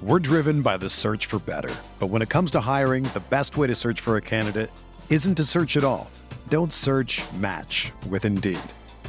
We're driven by the search for better. But when it comes to hiring, the best way to search for a candidate isn't to search at all. Don't search, match with Indeed.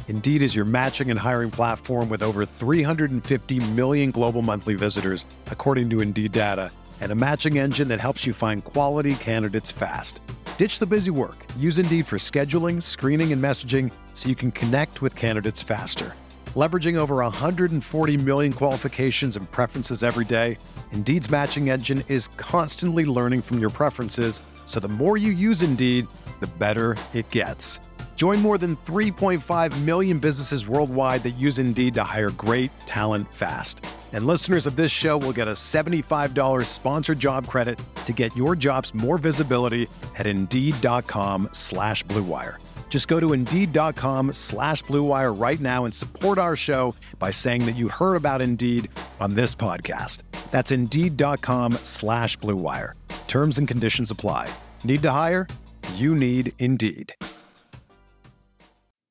Indeed is your matching and hiring platform with over 350 million global monthly visitors, according to Indeed data, and a matching engine that helps you find quality candidates fast. Ditch the busy work. Use Indeed for scheduling, screening, and messaging so you can connect with candidates faster. Leveraging over 140 million qualifications and preferences every day, Indeed's matching engine is constantly learning from your preferences, so the more you use Indeed, the better it gets. Join more than 3.5 million businesses worldwide that use Indeed to hire great talent fast. And listeners of this show will get a $75 sponsored job credit to get your jobs more visibility at Indeed.com/Blue Wire. Just go to Indeed.com/Blue Wire right now and support our show by saying that you heard about Indeed on this podcast. That's Indeed.com/Blue Wire. Terms and conditions apply. Need to hire? You need Indeed.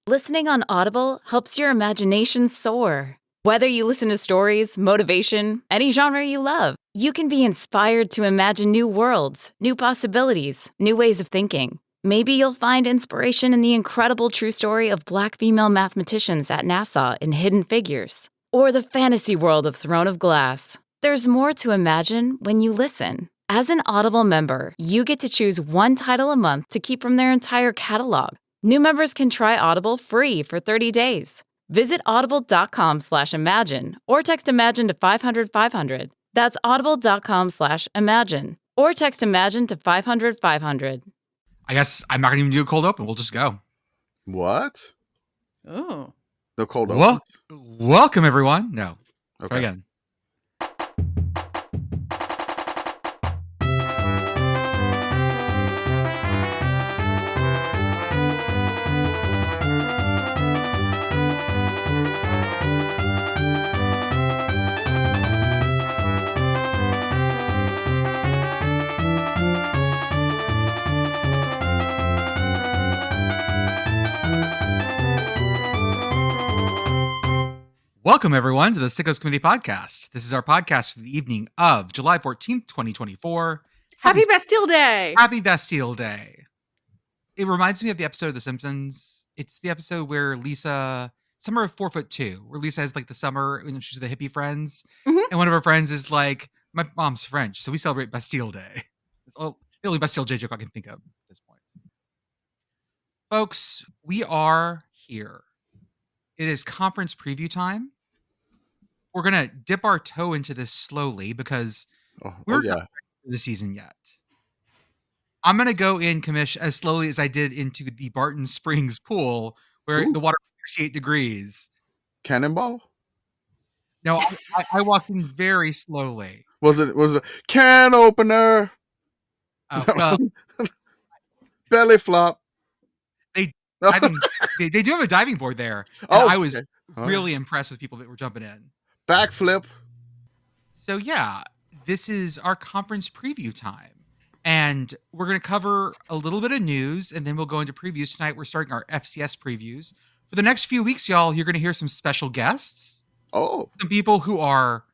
Listening on Audible helps your imagination soar. Whether you listen to stories, motivation, any genre you love, you can be inspired to imagine new worlds, new possibilities, new ways of thinking. Maybe you'll find inspiration in the incredible true story of Black female mathematicians at NASA in Hidden Figures, or the fantasy world of Throne of Glass. There's more to imagine when you listen. As an Audible member, you get to choose one title a month to keep from their entire catalog. New members can try Audible free for 30 days. Visit audible.com/imagine or text imagine to 500-500. That's audible.com/imagine or text imagine to 500-500. I guess I'm not going to even do a cold open. We'll just go. What? Oh. The cold open? Welcome, everyone. No. Okay. Try again. Welcome, everyone, to the SICKO Committee podcast. This is our podcast for the evening of July 14th, 2024. Happy Bastille Day! Happy Bastille Day. It reminds me of the episode of The Simpsons. It's the episode where Summer of 4'2", where Lisa has like the summer when she's with the hippie friends. Mhm. And one of her friends is like, my mom's French, so we celebrate Bastille Day. It's the only Bastille Day joke I can think of at this point. Folks, we are here. It is conference preview time. We're going to dip our toe into this slowly because we're not ready for the season yet. I'm going to go in, Commish, as slowly as I did into the Barton Springs pool where the water was 68 degrees. Cannonball? No, I walked in very slowly. Was it a can opener? Well, belly flop. They do have a diving board there. And I was really impressed with people that were jumping in. Backflip. So yeah, this is our conference preview time. And we're going to cover a little bit of news, and then we'll go into previews. Tonight, we're starting our FCS previews. For the next few weeks, y'all, you're going to hear some special guests. Oh. Some people who are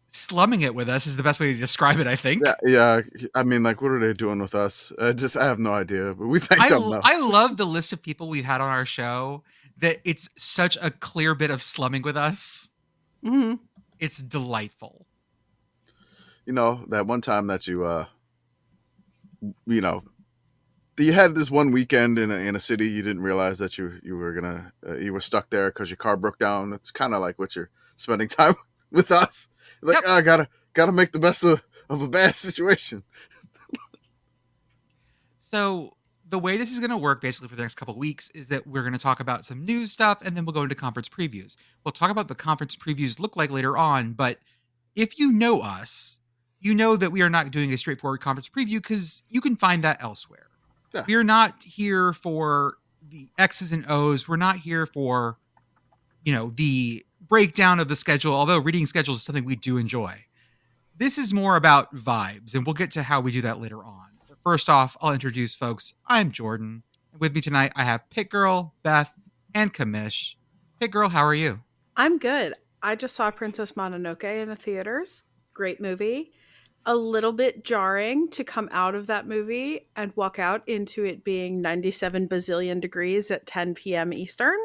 slumming it with us is the best way to describe it, I think. Yeah. I mean, like, what are they doing with us? I have no idea, but we thank them now. I love the list of people we've had on our show, that it's such a clear bit of slumming with us. Mm-hmm. It's delightful. You know, that one time that you had this one weekend in a city, you didn't realize that you were stuck there because your car broke down. It's kind of like what you're spending time with us. Like, I gotta make the best of a bad situation. So the way this is going to work basically for the next couple of weeks is that we're going to talk about some news stuff, and then we'll go into conference previews. We'll talk about the conference previews look like later on, but if you know us, you know that we are not doing a straightforward conference preview because you can find that elsewhere. Yeah. We are not here for the X's and O's. We're not here for, the breakdown of the schedule, although reading schedules is something we do enjoy. This is more about vibes, and we'll get to how we do that later on. But first off, I'll introduce folks. I'm Jordan. With me tonight, I have Pitt Girl, Beth, and Commish. Pitt Girl, how are you? I'm good. I just saw Princess Mononoke in the theaters. Great movie. A little bit jarring to come out of that movie and walk out into it being 97 bazillion degrees at 10 p.m. Eastern.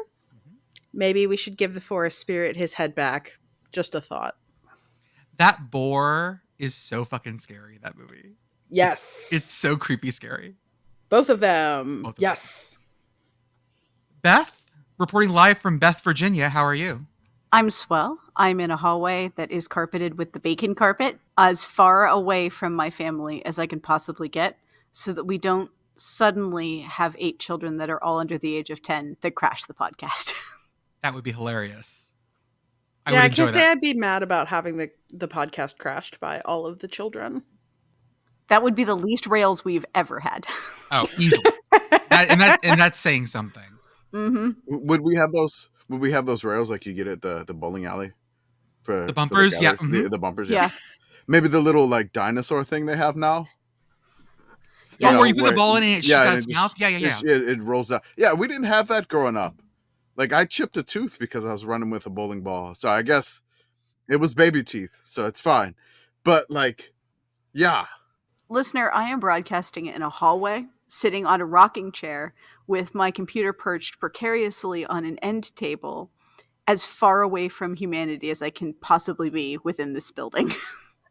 Maybe we should give the forest spirit his head back. Just a thought. That boar is so fucking scary, that movie. Yes. It's so creepy scary. Both of them. Both of Yes. Beth, reporting live from Beth, Virginia. How are you? I'm swell. I'm in a hallway that is carpeted with the bacon carpet, as far away from my family as I can possibly get, so that we don't suddenly have 8 children that are all under the age of 10 that crash the podcast. That would be hilarious. I can't say I'd be mad about having the podcast crashed by all of the children. That would be the least rails we've ever had. Oh, easily. and that's saying something. Mm-hmm. Would we have those? Would we have those rails like you get at the bowling alley? For The bumpers, for yeah. galleries? The bumpers, yeah. Maybe the little like dinosaur thing they have now. Yeah, where you put the ball in and it shoots out its mouth. Yeah. It rolls down. Yeah, we didn't have that growing up. Like I chipped a tooth because I was running with a bowling ball. So I guess it was baby teeth, so it's fine. But like, yeah. Listener, I am broadcasting in a hallway, sitting on a rocking chair with my computer perched precariously on an end table, as far away from humanity as I can possibly be within this building.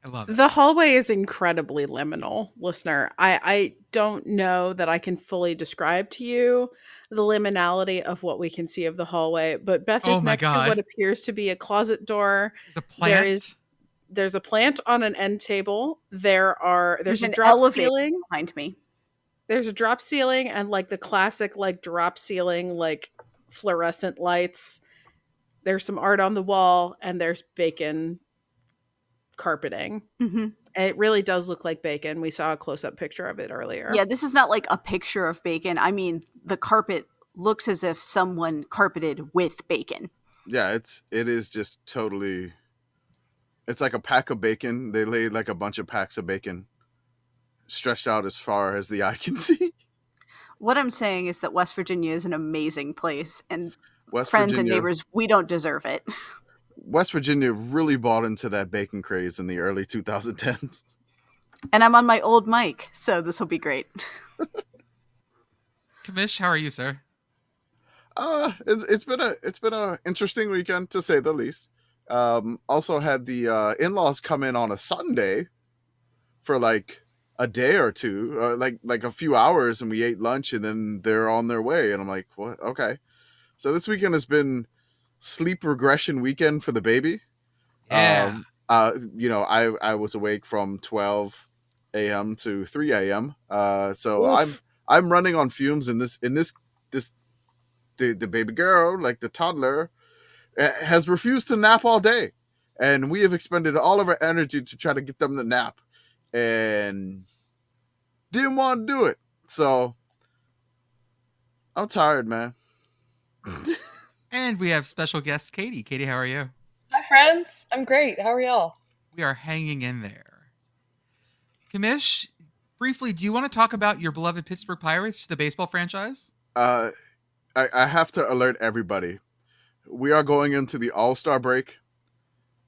I love it. The hallway is incredibly liminal, listener. I don't know that I can fully describe to you the liminality of what we can see of the hallway, but Beth is next to what appears to be a closet door. The plant. There's a plant on an end table. There's a an drop elevator ceiling behind me. There's a drop ceiling and like the classic like drop ceiling like fluorescent lights. There's some art on the wall and there's bacon carpeting. Mm-hmm. It really does look like bacon. We saw a close-up picture of it earlier. Yeah, this is not like a picture of bacon. I mean, the carpet looks as if someone carpeted with bacon. Yeah, it is just totally. It's like a pack of bacon. They laid like a bunch of packs of bacon stretched out as far as the eye can see. What I'm saying is that West Virginia is an amazing place, and West friends Virginia, and neighbors, we don't deserve it. West Virginia really bought into that bacon craze in the early 2010s. And I'm on my old mic, so this will be great. Commish, how are you, sir? It's been a interesting weekend to say the least. Also had the in-laws come in on a Sunday for like a day or two, like a few hours, and we ate lunch, and then they're on their way, and I'm like, what? Okay. So this weekend has been sleep regression weekend for the baby. Yeah. I was awake from 12 a.m. to 3 a.m. So Oof. I'm running on fumes in this the baby girl, like the toddler, has refused to nap all day, and we have expended all of our energy to try to get them to nap, and didn't want to do it. So I'm tired, man. And we have special guest Katie. Katie, how are you? Hi, friends. I'm great. How are y'all? We are hanging in there. Commish, briefly, do you want to talk about your beloved Pittsburgh Pirates, the baseball franchise? I have to alert everybody. We are going into the All-Star break,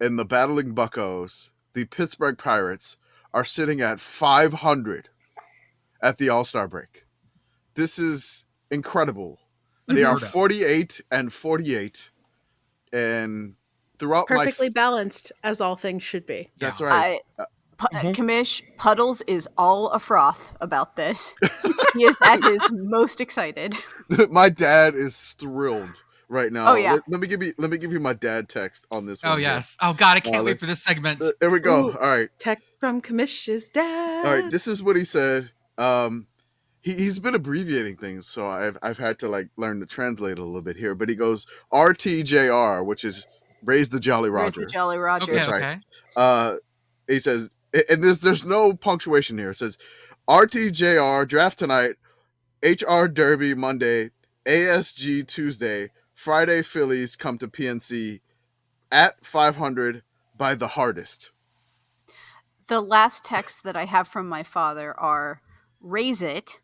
and the Battling Buccos, the Pittsburgh Pirates, are sitting at 500 at the All-Star break. This is incredible. They are 48-48, and throughout Perfectly balanced, as all things should be. That's right. Commish, Puddles is all a froth about this. He is at his most excited. My dad is thrilled right now. Oh, yeah. Let me give you my dad text on this one. Oh, yes. Oh, God, I can't wait for this segment. There we go. Ooh, all right. Text from Commish's dad. All right. This is what he said. He's been abbreviating things, so I've had to like learn to translate a little bit here. But he goes RTJR, which is Raise the Jolly Roger. Raise the Jolly Roger. Okay, That's okay. right. He says, and there's no punctuation here. It says RTJR draft tonight, HR Derby Monday, ASG Tuesday, Friday Phillies come to PNC at 500 by the hardest. The last texts that I have from my father are, raise it,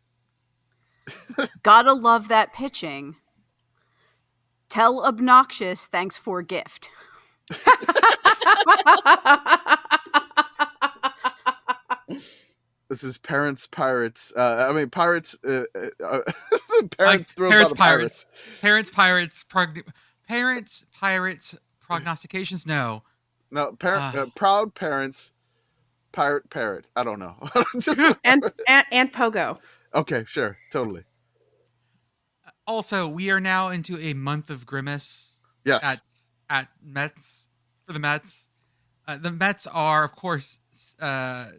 gotta love that pitching, tell obnoxious thanks for gift. This is Parents Pirates. Pirates. Parents thrown by the Pirates. Parents Pirates prognostications. No. Proud Parents. Parrot. I don't know. and Pogo. Okay, sure, totally. Also, we are now into a month of Grimace. Yes. At Mets for the Mets. The Mets are, of course, at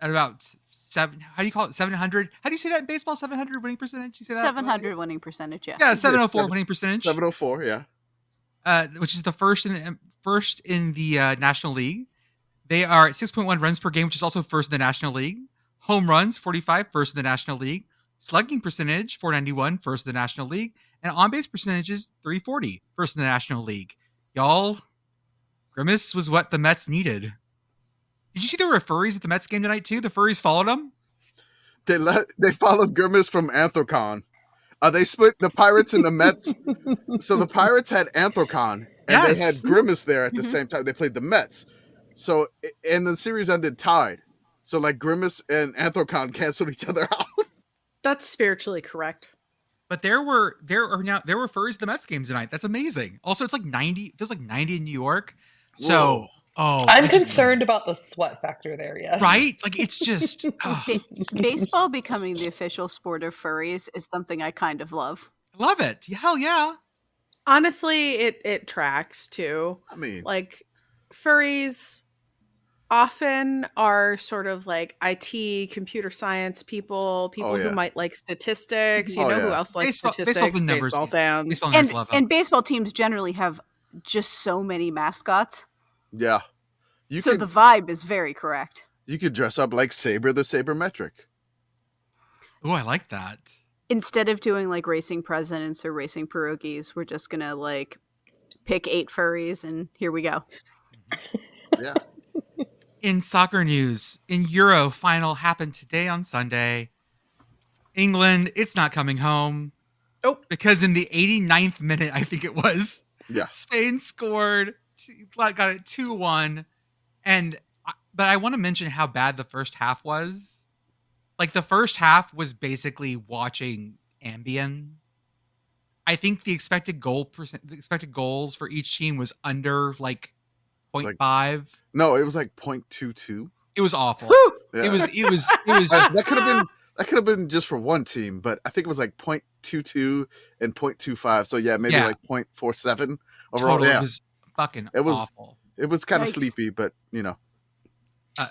about 7. How do you call it? 700. How do you say that in baseball? 700 winning percentage. You say that? 700 winning percentage. Yeah. Yeah, 704 winning percentage. 704. Yeah. Which is the first in the National League. They are at 6.1 runs per game, which is also first in the National League. Home runs 45, first in the National League. Slugging percentage 491, first in the National League. And on-base percentages 340, first in the National League. Y'all, Grimace was what the Mets needed. Did you see there were furries at the Mets game tonight too? The furries followed them. They followed Grimace from Anthrocon. They split the Pirates and the Mets. So the Pirates had Anthrocon, and they had Grimace there at the same time. They played the Mets. So, and the series ended tied. So, like, Grimace and Anthrocon canceled each other out. That's spiritually correct. But there were furries at the Mets games tonight. That's amazing. Also, it's like 90. It feels like 90 in New York. So, I'm concerned about the sweat factor there. Yes, right. Like it's just baseball becoming the official sport of furries is something I kind of love. Love it. Hell yeah. Honestly, it tracks too. I mean, like furries often are sort of like IT, computer science people who might like statistics. You know who else likes statistics? Baseball fans. And baseball teams generally have just so many mascots. Yeah. The vibe is very correct. You could dress up like Saber the Sabermetric. Oh, I like that. Instead of doing like racing presidents or racing pierogies, we're just going to like pick 8 furries and here we go. Yeah. In soccer news, in Euro final happened today on Sunday. England, it's not coming home. Oh, because in the 89th minute, I think it was, Spain scored, got it 2-1. But I want to mention how bad the first half was. Like the first half was basically watching Ambien. I think the expected goals for each team was under like 0.5. No, it was like 0.22. It was awful. Yeah. It was that could have been just for one team, but I think it was like 0.22 and 0.25. So maybe like 0.47 overall. Totally. Yeah. It was fucking awful. It was kind of sleepy, but you know.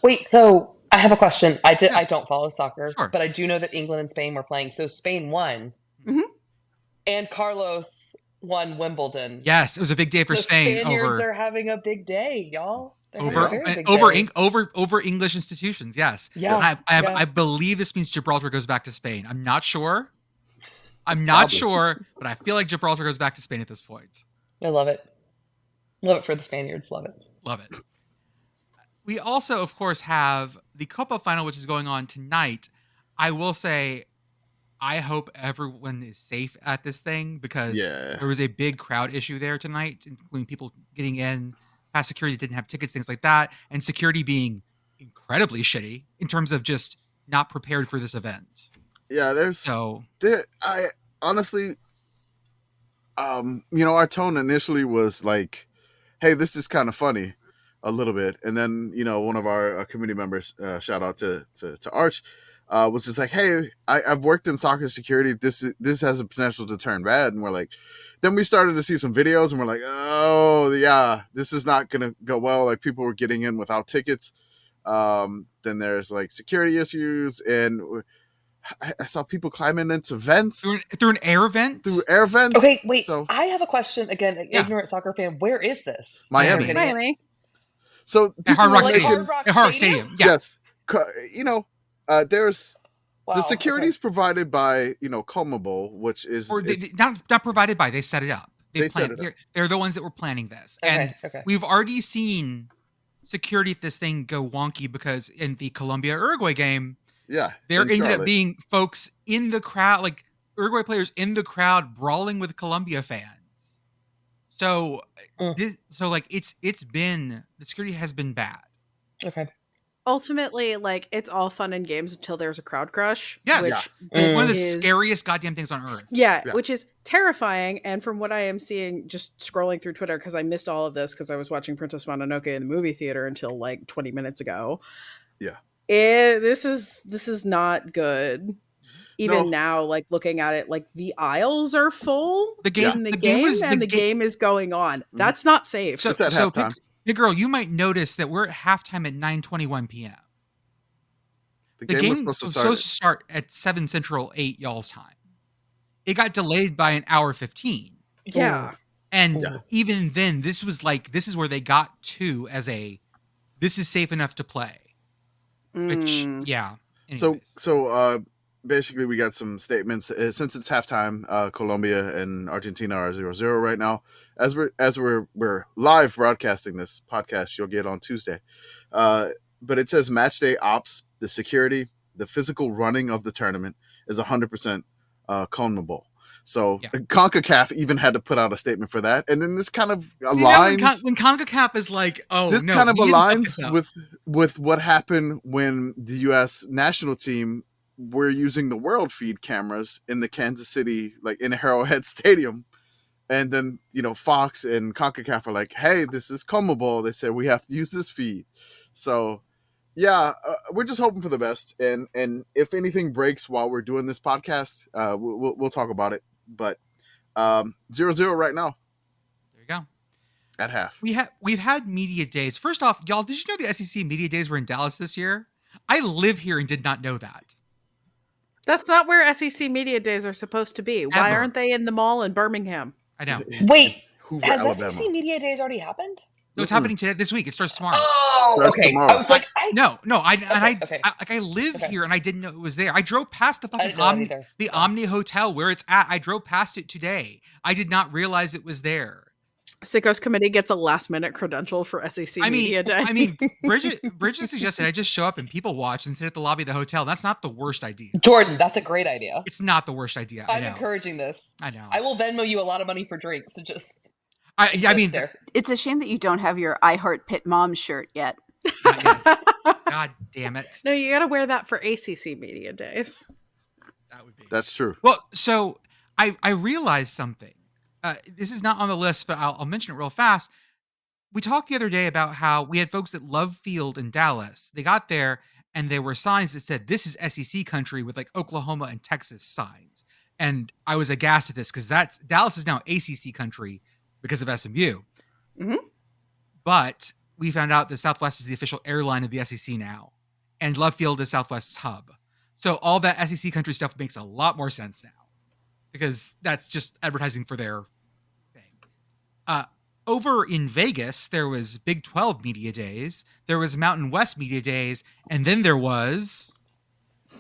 Wait, so I have a question. I don't follow soccer, sure, but I do know that England and Spain were playing. So Spain won. Mm-hmm. And Carlos won Wimbledon. Yes, it was a big day for Spain. The Spaniards are having a big day, y'all. Over English institutions. Yes. Yeah. I believe this means Gibraltar goes back to Spain. I'm not sure, but I feel like Gibraltar goes back to Spain at this point. I love it. Love it for the Spaniards. Love it. Love it. We also, of course, have the Copa final, which is going on tonight. I will say, I hope everyone is safe at this thing because there was a big crowd issue there tonight, including people getting in past security that didn't have tickets, things like that, and security being incredibly shitty in terms of just not prepared for this event. Yeah, I honestly, our tone initially was like, hey, this is kind of funny a little bit. And then, one of our community members, shout out to Arch, was just like, hey, I've worked in soccer security. This has a potential to turn bad. And we're like, then we started to see some videos and we're like, oh yeah, this is not going to go well. Like people were getting in without tickets. Then there's like security issues and I saw people climbing into vents. Through an air vent? Through air vents. Okay, wait. So, I have a question. Again, ignorant soccer fan. Where is this? Miami. So at Hard Rock Stadium. Yeah. Yes. There's the security is provided by, Comable, which is not provided by. They set it up. They're the ones that were planning this. And we've already seen security at this thing go wonky because in the Colombia-Uruguay game, there ended up being folks in the crowd, like Uruguay players in the crowd brawling with Colombia fans. So, the security has been bad. Okay. ultimately, like, it's all fun and games until there's a crowd crush. Yes. Which It's one of the is- scariest goddamn things on earth. Yeah, Yeah. which is terrifying. And from what I am seeing, just scrolling through Twitter, because I missed all of this because I was watching Princess Mononoke in the movie theater until like 20 minutes ago. Yeah. This is not good. Even No. now, like looking at it, like the aisles are full. The game- in the, the game game, was- and the the ga- game is going on. That's not safe. So, It's at so halftime. Pitt Girl, you might notice that we're at halftime at 9:21 p.m. The The game game was supposed to start. at 7 Central, 8 y'all's time. It got delayed by an hour 15. Yeah. And Yeah. even then, this is where they got to as this is safe enough to play. Which, yeah. Anyways. So basically, we got some statements. Since it's halftime, Colombia and Argentina are 0-0 right now. As we're live broadcasting this podcast, you'll get on Tuesday. But it says match day ops, the security, the physical running of the tournament is 100% CONMEBOL. So Yeah. CONCACAF even had to put out a statement for that, and then this kind of You know, aligns. when CONCACAF is like, oh, This no, kind of we didn't fuck aligns this up. with what happened when the U.S. national team were using the world feed cameras in the Kansas City, like in Arrowhead Stadium, and then Fox and CONCACAF are like, "Hey, this is CONMEBOL." They said we have to use this feed. So, yeah, we're just hoping for the best, and if anything breaks while we're doing this podcast, we'll talk about it. But 0-0 right now There you go. at half. We've had media days. First off, y'all, did you know the SEC media days were in Dallas this year? I live here and did not know that. That's not where SEC media days are supposed to be. Why Ever. aren't they in the mall in Birmingham? I know. Wait, Hoover, has Alabama. SEC Media Days already happened? No, it's happening today, this week. It starts tomorrow. Oh, That's okay. tomorrow. I was like, No, Okay. I live Okay. here and I didn't know it was there. I drove past the I fucking didn't know that either. the Omni Hotel where it's at. I drove past it today. I did not realize it was there. SICKO's committee gets a last minute credential for SEC media days. Bridget suggested I just show up and people watch and sit at the lobby of the hotel. That's not the worst idea. Jordan, that's a great idea. It's not the worst idea. I I'm know. encouraging this. I know. I will Venmo you a lot of money for drinks. So just I mean, there. It's a shame that you don't have your I Heart Pitt Mom shirt yet. not yet. God damn it. No, you got to wear that for ACC media days. That would be. That's true. Well, so I realized something. This is not on the list, but I'll mention it real fast. We talked the other day about how we had folks at Love Field in Dallas. They got there and there were signs that said, "This is SEC country," with like Oklahoma and Texas signs. And I was aghast at this because Dallas is now ACC country because of SMU. Mhm. But we found out that Southwest is the official airline of the SEC now, and Love Field is Southwest's hub. So all that SEC country stuff makes a lot more sense now because that's just advertising for their thing. Over in Vegas, there was Big 12 Media Days, there was Mountain West Media Days, and then there was,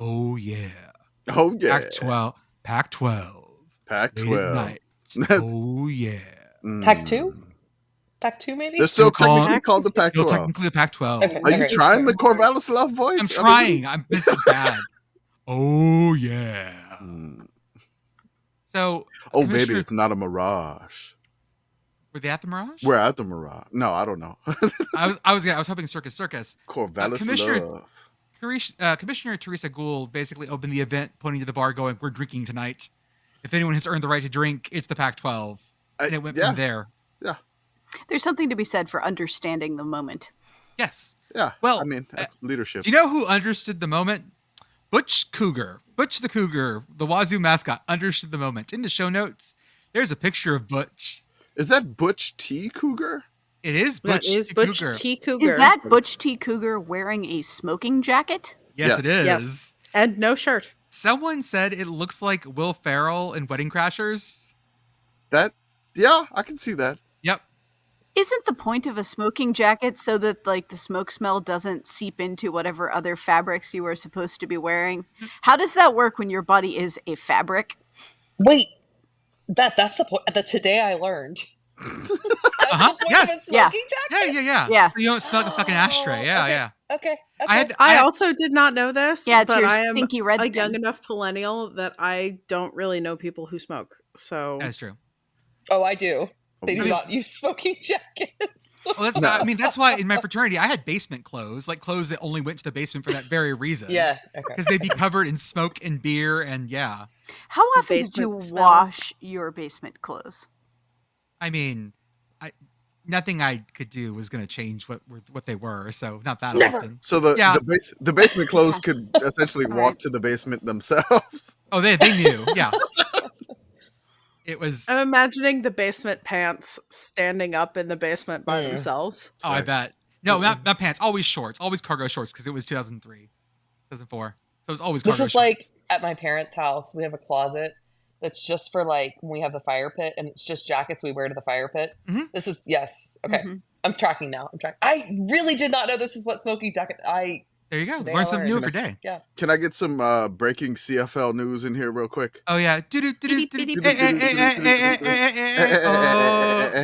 Oh yeah, Pac-12. Pac-12. Pac-12. Late at night. Oh yeah. Pac-2? Pac-2 maybe? They're still Still technically called the Still Pac-12. technically the Pac-12. Okay. Are you trying the Corvallis Love voice? I'm trying. This is bad. Oh yeah. So, Oh baby, Commissioner- it's not a mirage. were they at the Mirage? We're at the mirage. No, I don't know. I was hoping Circus. Corvallis Commissioner- Love. Commissioner Teresa Gould basically opened the event, pointing to the bar, going, "We're drinking tonight. If anyone has earned the right to drink, it's the Pac-12." And it went yeah. from there. There's something to be said for understanding the moment. Yes. Yeah. Well, I mean, that's leadership. Do you know who understood the moment? Butch Cougar. Butch the Cougar, the Wazoo mascot, understood the moment. In the show notes, there's a picture of Butch. Is that Butch T. Cougar? It is That Butch is the Butch Cougar. T. Cougar. Is that Butch T. Cougar wearing a smoking jacket? Yes, it is. Yes. And no shirt. Someone said it looks like Will Ferrell in Wedding Crashers. Yeah, I can see that. Yep. Isn't the point of a smoking jacket so that like the smoke smell doesn't seep into whatever other fabrics you are supposed to be wearing? How does that work when your body is a fabric? Wait, that's the point. Today I learned. That's Uh-huh. the point Yes. of a smoking jacket? Yeah. So you don't smell like a fucking ashtray. Yeah, okay. yeah. Okay. I also did not know this. Yeah, it's but your I am stinky red a thing. young enough millennial that I don't really know people who smoke. So That's true. Oh, I do. They do not use smoking jackets. Well, that's why in my fraternity I had basement clothes, like clothes that only went to the basement for that very reason. Yeah, okay. Because they'd be covered in smoke and beer and yeah. How often did you Basement smell. wash your basement clothes? I mean, nothing I could do was going to change what they were, so not that often. So the basement clothes could essentially walk to the basement themselves. Oh, they knew, yeah. It was. I'm imagining the basement pants standing up in the basement by themselves. Oh, I bet. No, not pants. Always shorts. Always cargo shorts because it was 2003, 2004. So it was always cargo This is shorts. like at my parents' house. We have a closet that's just for like when we have the fire pit, and it's just jackets we wear to the fire pit. Mm-hmm. This is okay. Mm-hmm. I'm tracking now. I really did not know this is what smoking jacket. There you go. Learn something new every day. Yeah. Can I get some breaking CFL news in here real quick? Oh yeah.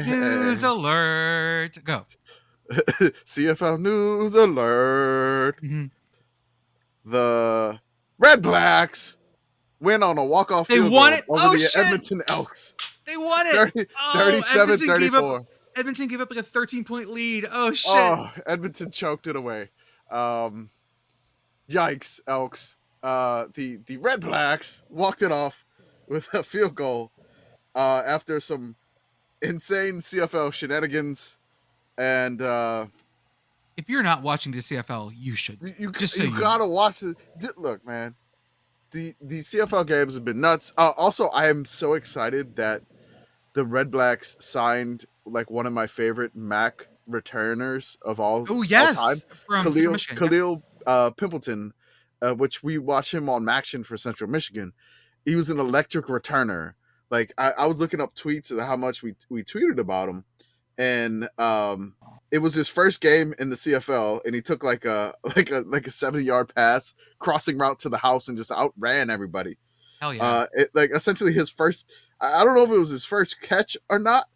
News alert. Go. CFL news alert. Mm-hmm. The Red Blacks win on a walk-off field goal over the Edmonton Elks. They won it. 37-34. Edmonton gave up like a 13-point lead. Oh shit. Oh, Edmonton choked it away. Yikes, Elks. The Red Blacks walked it off with a field goal after some insane CFL shenanigans. And if you're not watching the CFL, you should. You gotta watch it. Look, man, the CFL games have been nuts. Also, I am so excited that the Red Blacks signed like one of my favorite MAC returners of all. Oh yes, all time. from Khalil Pimpleton, which we watched him on Maction for Central Michigan. He was an electric returner. Like I was looking up tweets of how much we tweeted about him, and it was his first game in the CFL, and he took like a 70-yard pass crossing route to the house and just outran everybody. Hell yeah! Like essentially his first. I don't know if it was his first catch or not,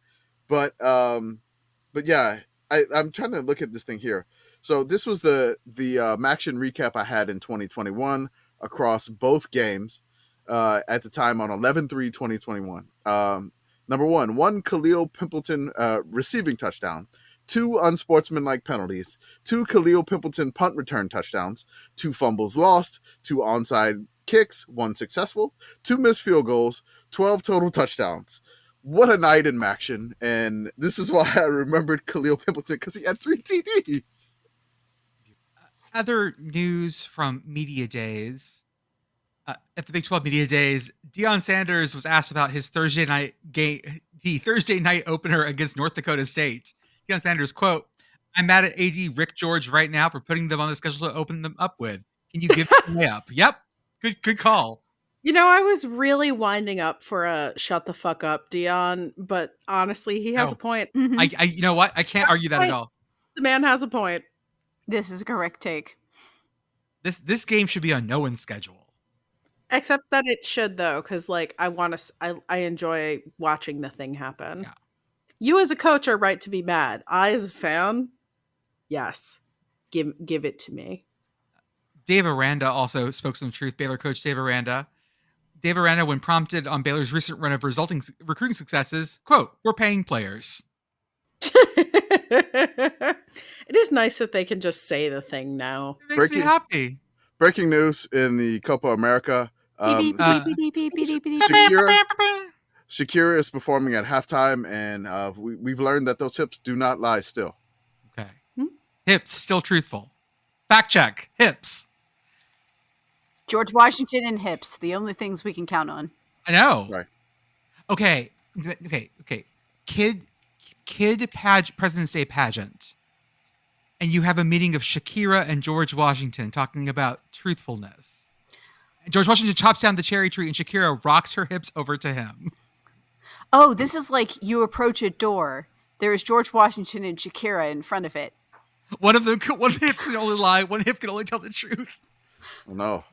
but yeah, I'm trying to look at this thing here. So this was the Maction recap I had in 2021 across both games at the time on 11/3/2021. Number one Khalil Pimpleton receiving touchdown, 2 unsportsmanlike penalties, 2 Khalil Pimpleton punt return touchdowns, 2 fumbles lost, 2 onside kicks, 1 successful, 2 missed field goals, 12 total touchdowns. What a night in Maction. And this is why I remembered Khalil Pimpleton, because he had 3 TDs. Other news from media days. At the Big 12 Media Days, Deion Sanders was asked about his Thursday night opener against North Dakota State. Deion Sanders, quote, "I'm mad at AD Rick George right now for putting them on the schedule to open them up with. Can you give me up?" Yep. Good call. You know, I was really winding up for a shut the fuck up, Deion, but honestly, he has a point. I you know what? I can't argue that at all. The man has a point. This is a correct take. This game should be on no one's schedule. Except that it should, though, because like I enjoy watching the thing happen. Yeah. You as a coach are right to be mad. I as a fan, yes, give it to me. Dave Aranda also spoke some truth. Baylor coach Dave Aranda. Dave Aranda, when prompted on Baylor's recent run of resulting recruiting successes, quote, "We're paying players." It is nice that they can just say the thing now. It makes me happy. Breaking news in the Copa America. Shakira is performing at halftime, and we've learned that those hips do not lie still. Okay. Hips, still truthful. Fact check. Hips. George Washington and hips, the only things we can count on. I know. Right. Okay. Kid President's Day pageant. And you have a meeting of Shakira and George Washington talking about truthfulness. And George Washington chops down the cherry tree and Shakira rocks her hips over to him. Oh, this is like you approach a door. There is George Washington and Shakira in front of it. One hip can only lie. One hip can only tell the truth. Oh, no.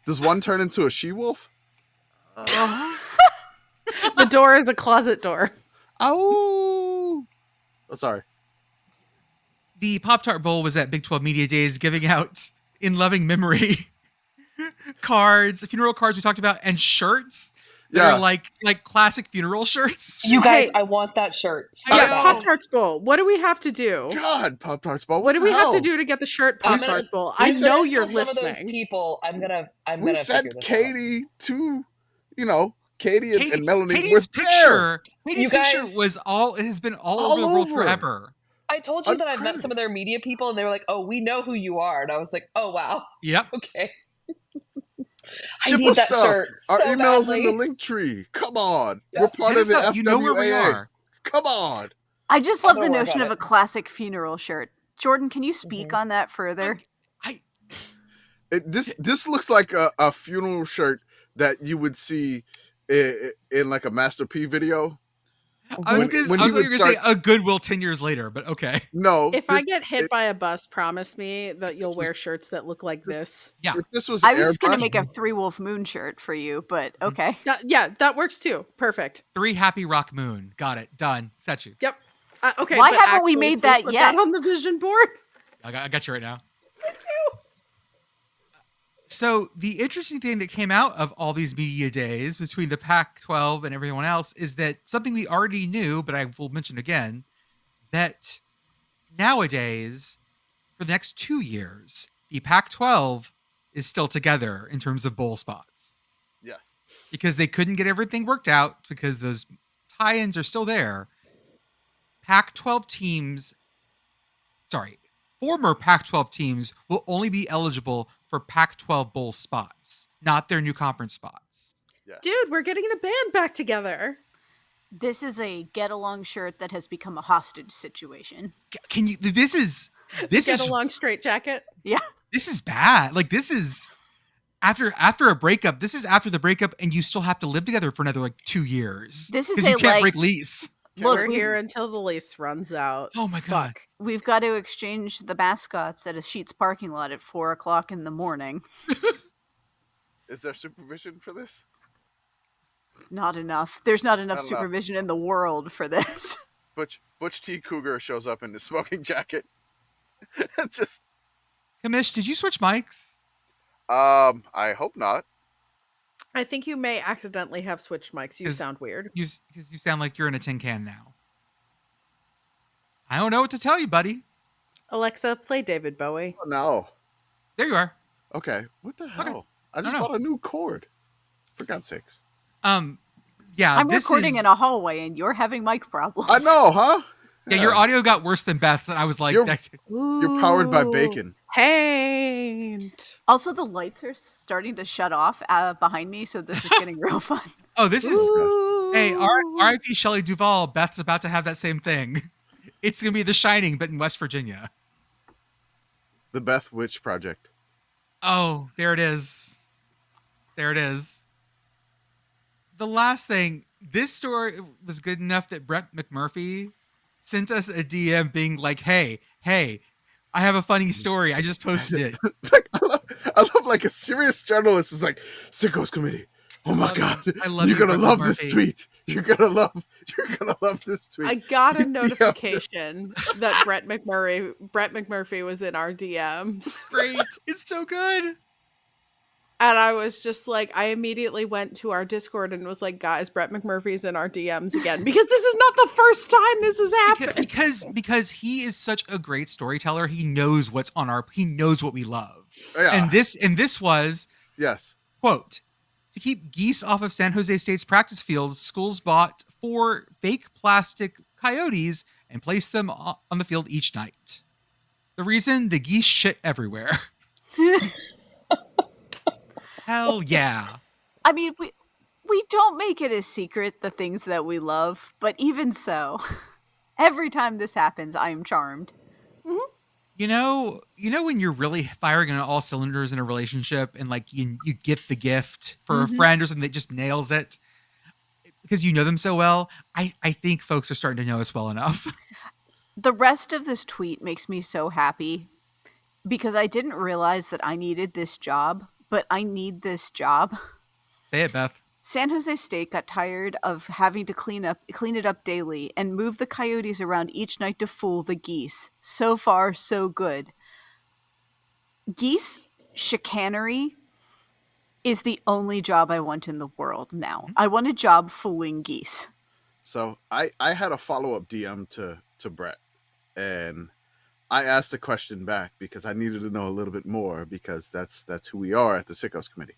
Does one turn into a she-wolf? The door is a closet door. Oh, sorry. The Pop-Tart Bowl was at Big 12 Media Days giving out, in loving memory, cards, funeral cards we talked about, and shirts. They're like classic funeral shirts. You guys, Hey. I want that shirt. So I Yeah, know. bad. Pop-Tarts Bowl. What do we have to do? God, Pop-Tarts Bowl. What do we the have to hell? do to get the shirt I'm Pop-Tarts gonna- Bowl? I we know Send you're to some of those listening. people. I'm gonna We figure sent this out. Katie to, Katie and Melanie Katie's was there. Katie's You picture guys- has been all All over the world over. forever. I told you that I've met Uncredited. some of their media people, and they were like, "Oh, we know who you are," and I was like, "Oh wow, Yep. okay." I Ship need us that stuff. shirt Our so email's badly. in the link tree. Come on. Yeah. We're part Hit of the us up. FWAA. You know where we are. Come on. I just I'm love gonna the work notion on of it. a classic funeral shirt. Jordan, can you speak on that further? This looks like a funeral shirt that you would see in like a Master P video. I was When- gonna, when I he was would going to say a Goodwill 10 years later, but okay. No. If I get hit by a bus, promise me that you'll This wear shirts that look like this. Yeah. If this was I was going to airbrushed- make a Three Wolf Moon shirt for you, but okay. That works too. Perfect. 3 Happy Rock Moon. Got it. Done. Set you. Yep. Okay. Why but haven't we actually, made please that put yet? That on the vision board. I got you right now. So the interesting thing that came out of all these media days between the Pac-12 and everyone else is that something we already knew, but I will mention again, that nowadays, for the next 2 years, the Pac-12 is still together in terms of bowl spots Yes. because they couldn't get everything worked out because those tie-ins are still there. Pac-12 teams, former Pac-12 teams will only be eligible for Pac-12 bowl spots, not their new conference spots. Yes. Dude, we're getting the band back together. This is a get-along shirt that has become a hostage situation. Can you? This is Get along straight jacket. Yeah. this is bad. Like this is after a breakup. This is after the breakup, and you still have to live together for another 2 years. This is 'Cause you a, can't like- break lease. Look, We're we've- here until the lease runs out. Oh my God. Fuck. We've got to exchange the mascots at a Sheetz parking lot at 4:00 in the morning. Is there supervision for this? Not enough. There's not enough Not enough. supervision in the world for this. Butch T. Cougar shows up in his smoking jacket. Just, Commish, did you switch mics? I hope not. I think you may accidentally have switched mics. You Is- sound weird. Because you sound like you're in a tin can now. I don't know what to tell you, buddy. Alexa, play David Bowie. Oh, no. There you are. Okay. What the hell? I just know. bought a new cord. For God's sakes. Yeah, I'm this recording is, in a hallway and you're having mic problems. I know, huh? Yeah, your audio got worse than Beth's, and I was like, You're- that's- You're powered by Ooh, bacon. Paint. Also, the lights are starting to shut off behind me, so this is getting real fun. oh, this is Ooh. hey, R.I.P. Shelley Duvall. Beth's about to have that same thing. It's gonna be The Shining, but in West Virginia. The Beth Witch Project. Oh, there it is. There it is. The last thing, this story was good enough that Brett McMurphy sent us a DM being like, hey, I have a funny story. I just posted it. Like, I love like a serious journalist who's like, Sickos Committee. Oh my love God. it. I love You're you, gonna Brett love this McMurphy. tweet. You're gonna love this tweet. I got a Yeah, notification that Brett McMurphy was in our DMs. Great. It's so good. And I was just like, I immediately went to our Discord and was like, guys, Brett McMurphy's in our DMs again. Because this is not the first time this has happened. Because he is such a great storyteller. He knows he knows what we love. Yeah. And this was, Yes. quote, to keep geese off of San Jose State's practice fields, schools bought 4 fake plastic coyotes and placed them on the field each night. The reason? The geese shit everywhere. Hell yeah. I mean, we don't make it a secret the things that we love, but even so, every time this happens, I am charmed. You know when you're really firing on all cylinders in a relationship and like you get the gift for a friend or something that just nails it because you know them so well. I think folks are starting to know us well enough. The rest of this tweet makes me so happy because I didn't realize that I needed this job, but I need this job. Say it, Beth. San Jose State got tired of having to clean it up daily and move the coyotes around each night to fool the geese. So far, so good. Geese chicanery is the only job I want in the world now. I want a job fooling geese. So I had a follow-up DM to Brett, and I asked a question back because I needed to know a little bit more, because that's who we are at the SICKO's committee.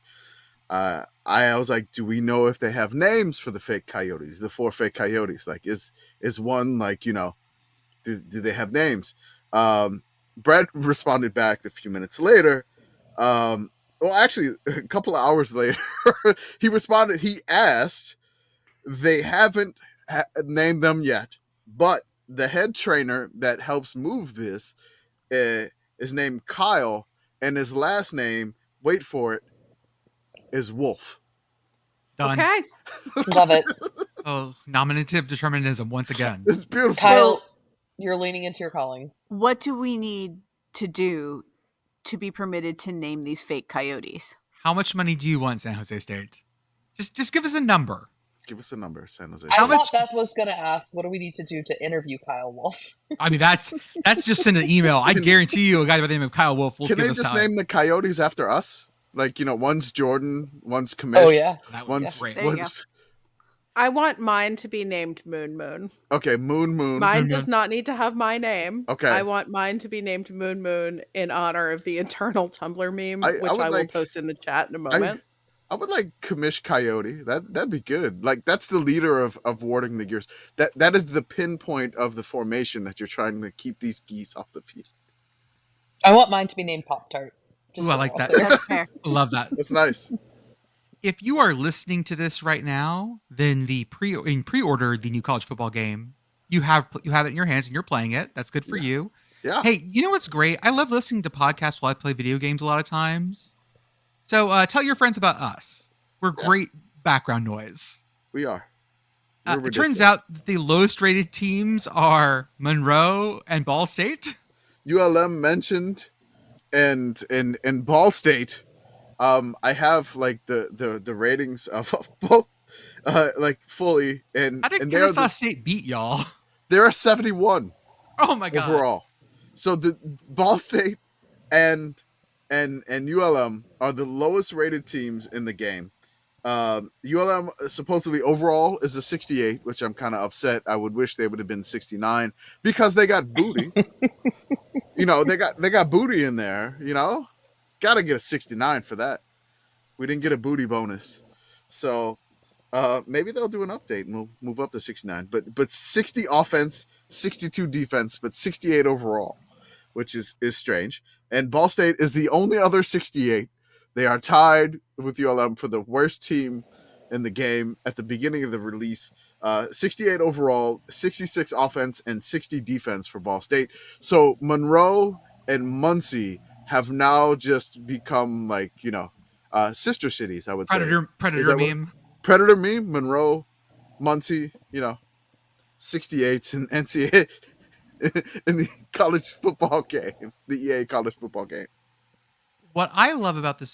I was like, do we know if they have names for the fake coyotes, the 4 fake coyotes? Like, is one, like, you know, do they have names? Brett responded back a few minutes later. Well, actually, a couple of hours later, he responded. He asked, they haven't named them yet, but the head trainer that helps move this is named Kyle, and his last name, wait for it, is Wolf. Done. Okay. Love it. Oh, nominative determinism once again. It's beautiful. Kyle, you're leaning into your calling. What do we need to do to be permitted to name these fake coyotes? How much money do you want, San Jose State? Just give us a number. Give us a number, San Jose. I much- thought Beth was going to ask, what do we need to do to interview Kyle Wolf? I mean, that's just send an email. I guarantee you a guy by the name of Kyle Wolf will Can give they us just time. name the coyotes after us? Like, you know, one's Jordan, one's Commish. Oh, yeah. That would One's be great. There you one's I want mine to be named Moon Moon. okay. Moon. Mine Moon does Moon. not need to have my name. Okay. I want mine to be named Moon Moon in honor of the eternal Tumblr meme, I which would I will like- post in the chat in a moment. I would like Commish Coyote. That'd be good. Like, that's the leader of warding the geese. That is the pinpoint of the formation that you're trying to keep these geese off the field. I want mine to be named Pop Tart. Ooh, I like that. That's fair. Love that. That's nice. If you are listening to this right now, then pre-order the new college football game. You have it in your hands and you're playing it. That's good for you. Yeah. Hey, you know what's great? I love listening to podcasts while I play video games a lot of times. So tell your friends about us. We're great background noise. We are. It turns out that the lowest rated teams are Monroe and Ball State. ULM mentioned, and Ball State. I have like the ratings of both, like fully, and How did and Kennesaw State beat y'all? they're a 71 Oh my god! overall. So the Ball State and ULM are the lowest rated teams in the game. ULM supposedly overall is a 68, which I'm kind of upset. I would wish they would have been 69 because they got booty. You know, they got booty in there. You know, got to get a 69 for that. We didn't get a booty bonus, so maybe they'll do an update and we'll move up to 69. But 60 offense, 62 defense, but 68 overall, which is strange. And Ball State is the only other 68. They are tied with ULM for the worst team in the game at the beginning of the release. 68 overall, 66 offense, and 60 defense for Ball State. So Monroe and Muncie have now just become, like, you know, sister cities, I would say. Predator that what- meme. Predator meme, Monroe, Muncie, you know, 68s in NCAA in the college football game, the EA college football game. What I love about the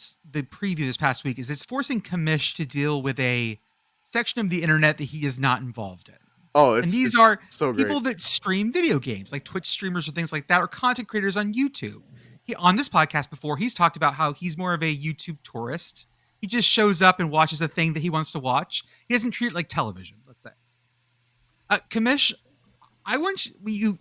preview this past week is it's forcing Commish to deal with a section of the internet that he is not involved in. Oh, And these it's are so great. people that stream video games, like Twitch streamers or things like that, or content creators on YouTube. On this podcast before, he's talked about how he's more of a YouTube tourist. He just shows up and watches a thing that he wants to watch. He doesn't treat it like television, let's say. Commish, I want you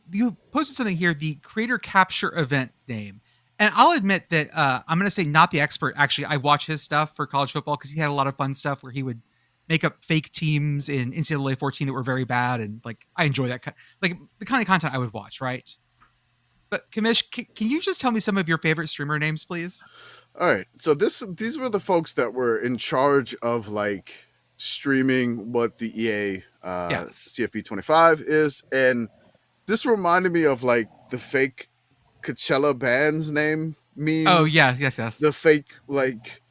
posted something here, the creator capture event name. And I'll admit that I'm going to say not the expert. Actually, I watch his stuff for college football because he had a lot of fun stuff where he would make up fake teams in NCAA 14 that were very bad. And like, I enjoy that, like the kind of content I would watch, right? But Commish, can you just tell me some of your favorite streamer names, please? All right. So these were the folks that were in charge of like streaming what the EA Yes. CFP 25 is. And this reminded me of like the fake Coachella band's name meme. Oh, yes. The fake like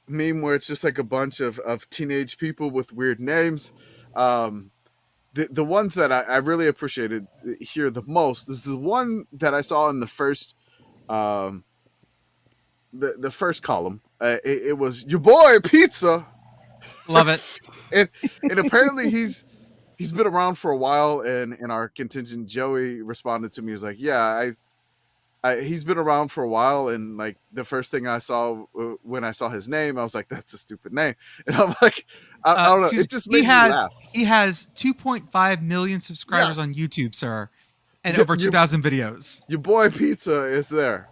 meme where it's just like a bunch of teenage people with weird names. The ones that I really appreciated here the most is the one that I saw in the first the first column. It was your boy Pizza. Love it. and apparently he's been around for a while, and our contingent Joey responded to me. He's like, yeah, he's been around for a while, and like the first thing I saw when I saw his name, I was like, "That's a stupid name," and I'm like, I don't know, it just made me laugh. He has 2.5 million subscribers on YouTube, sir, and over 2,000 videos. Your boy Pizza is there.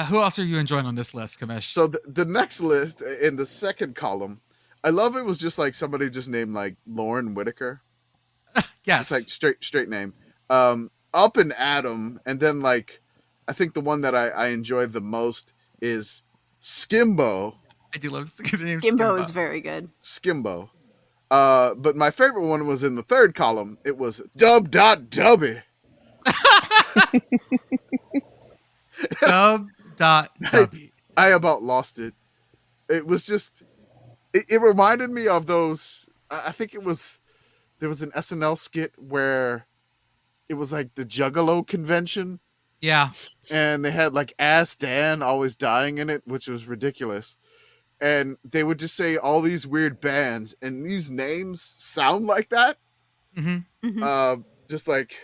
Who else are you enjoying on this list, Commish? So the next list in the second column, I love it was just like somebody just named like Lauren Whitaker. Yes, just like straight name. Up and Adam, and then like I think the one that I enjoy the most is Skimbo. I do love the name Skimbo is very good. Skimbo. But my favorite one was in the third column. It was Dub.Dubby. Dub.Dubby. I about lost it. It was just it reminded me of those. I think there was an SNL skit where it was like the Juggalo convention. Yeah. And they had like Ass Dan always dying in it, which was ridiculous. And they would just say all these weird bands, and these names sound like that. Mm-hmm. Mm-hmm. Just like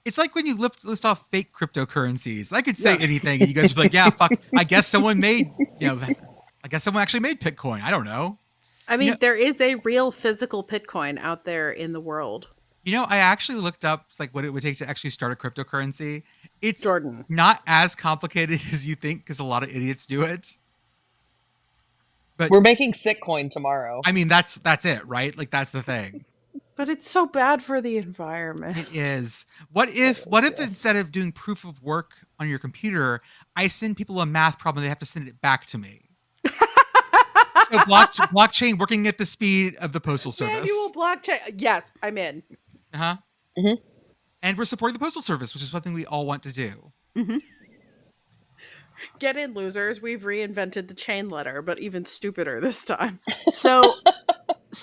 it's like when you list off fake cryptocurrencies. I could say anything, and you guys would be like, "Yeah, fuck." I guess someone made, I guess someone actually made Bitcoin. I don't know. I mean, there is a real physical Bitcoin out there in the world. I actually looked up like what it would take to actually start a cryptocurrency. It's Jordan. Not as complicated as you think because a lot of idiots do it. But we're making SICKO tomorrow. I mean, that's it, right? Like that's the thing. But it's so bad for the environment. It is. What if instead of doing proof of work on your computer, I send people a math problem, they have to send it back to me? So blockchain working at the speed of the postal service. Manual blockchain. Yes, I'm in. Uh-huh. Mm-hmm. And we're supporting the postal service, which is something we all want to do. Mm-hmm. Get in, losers. We've reinvented the chain letter, but even stupider this time. So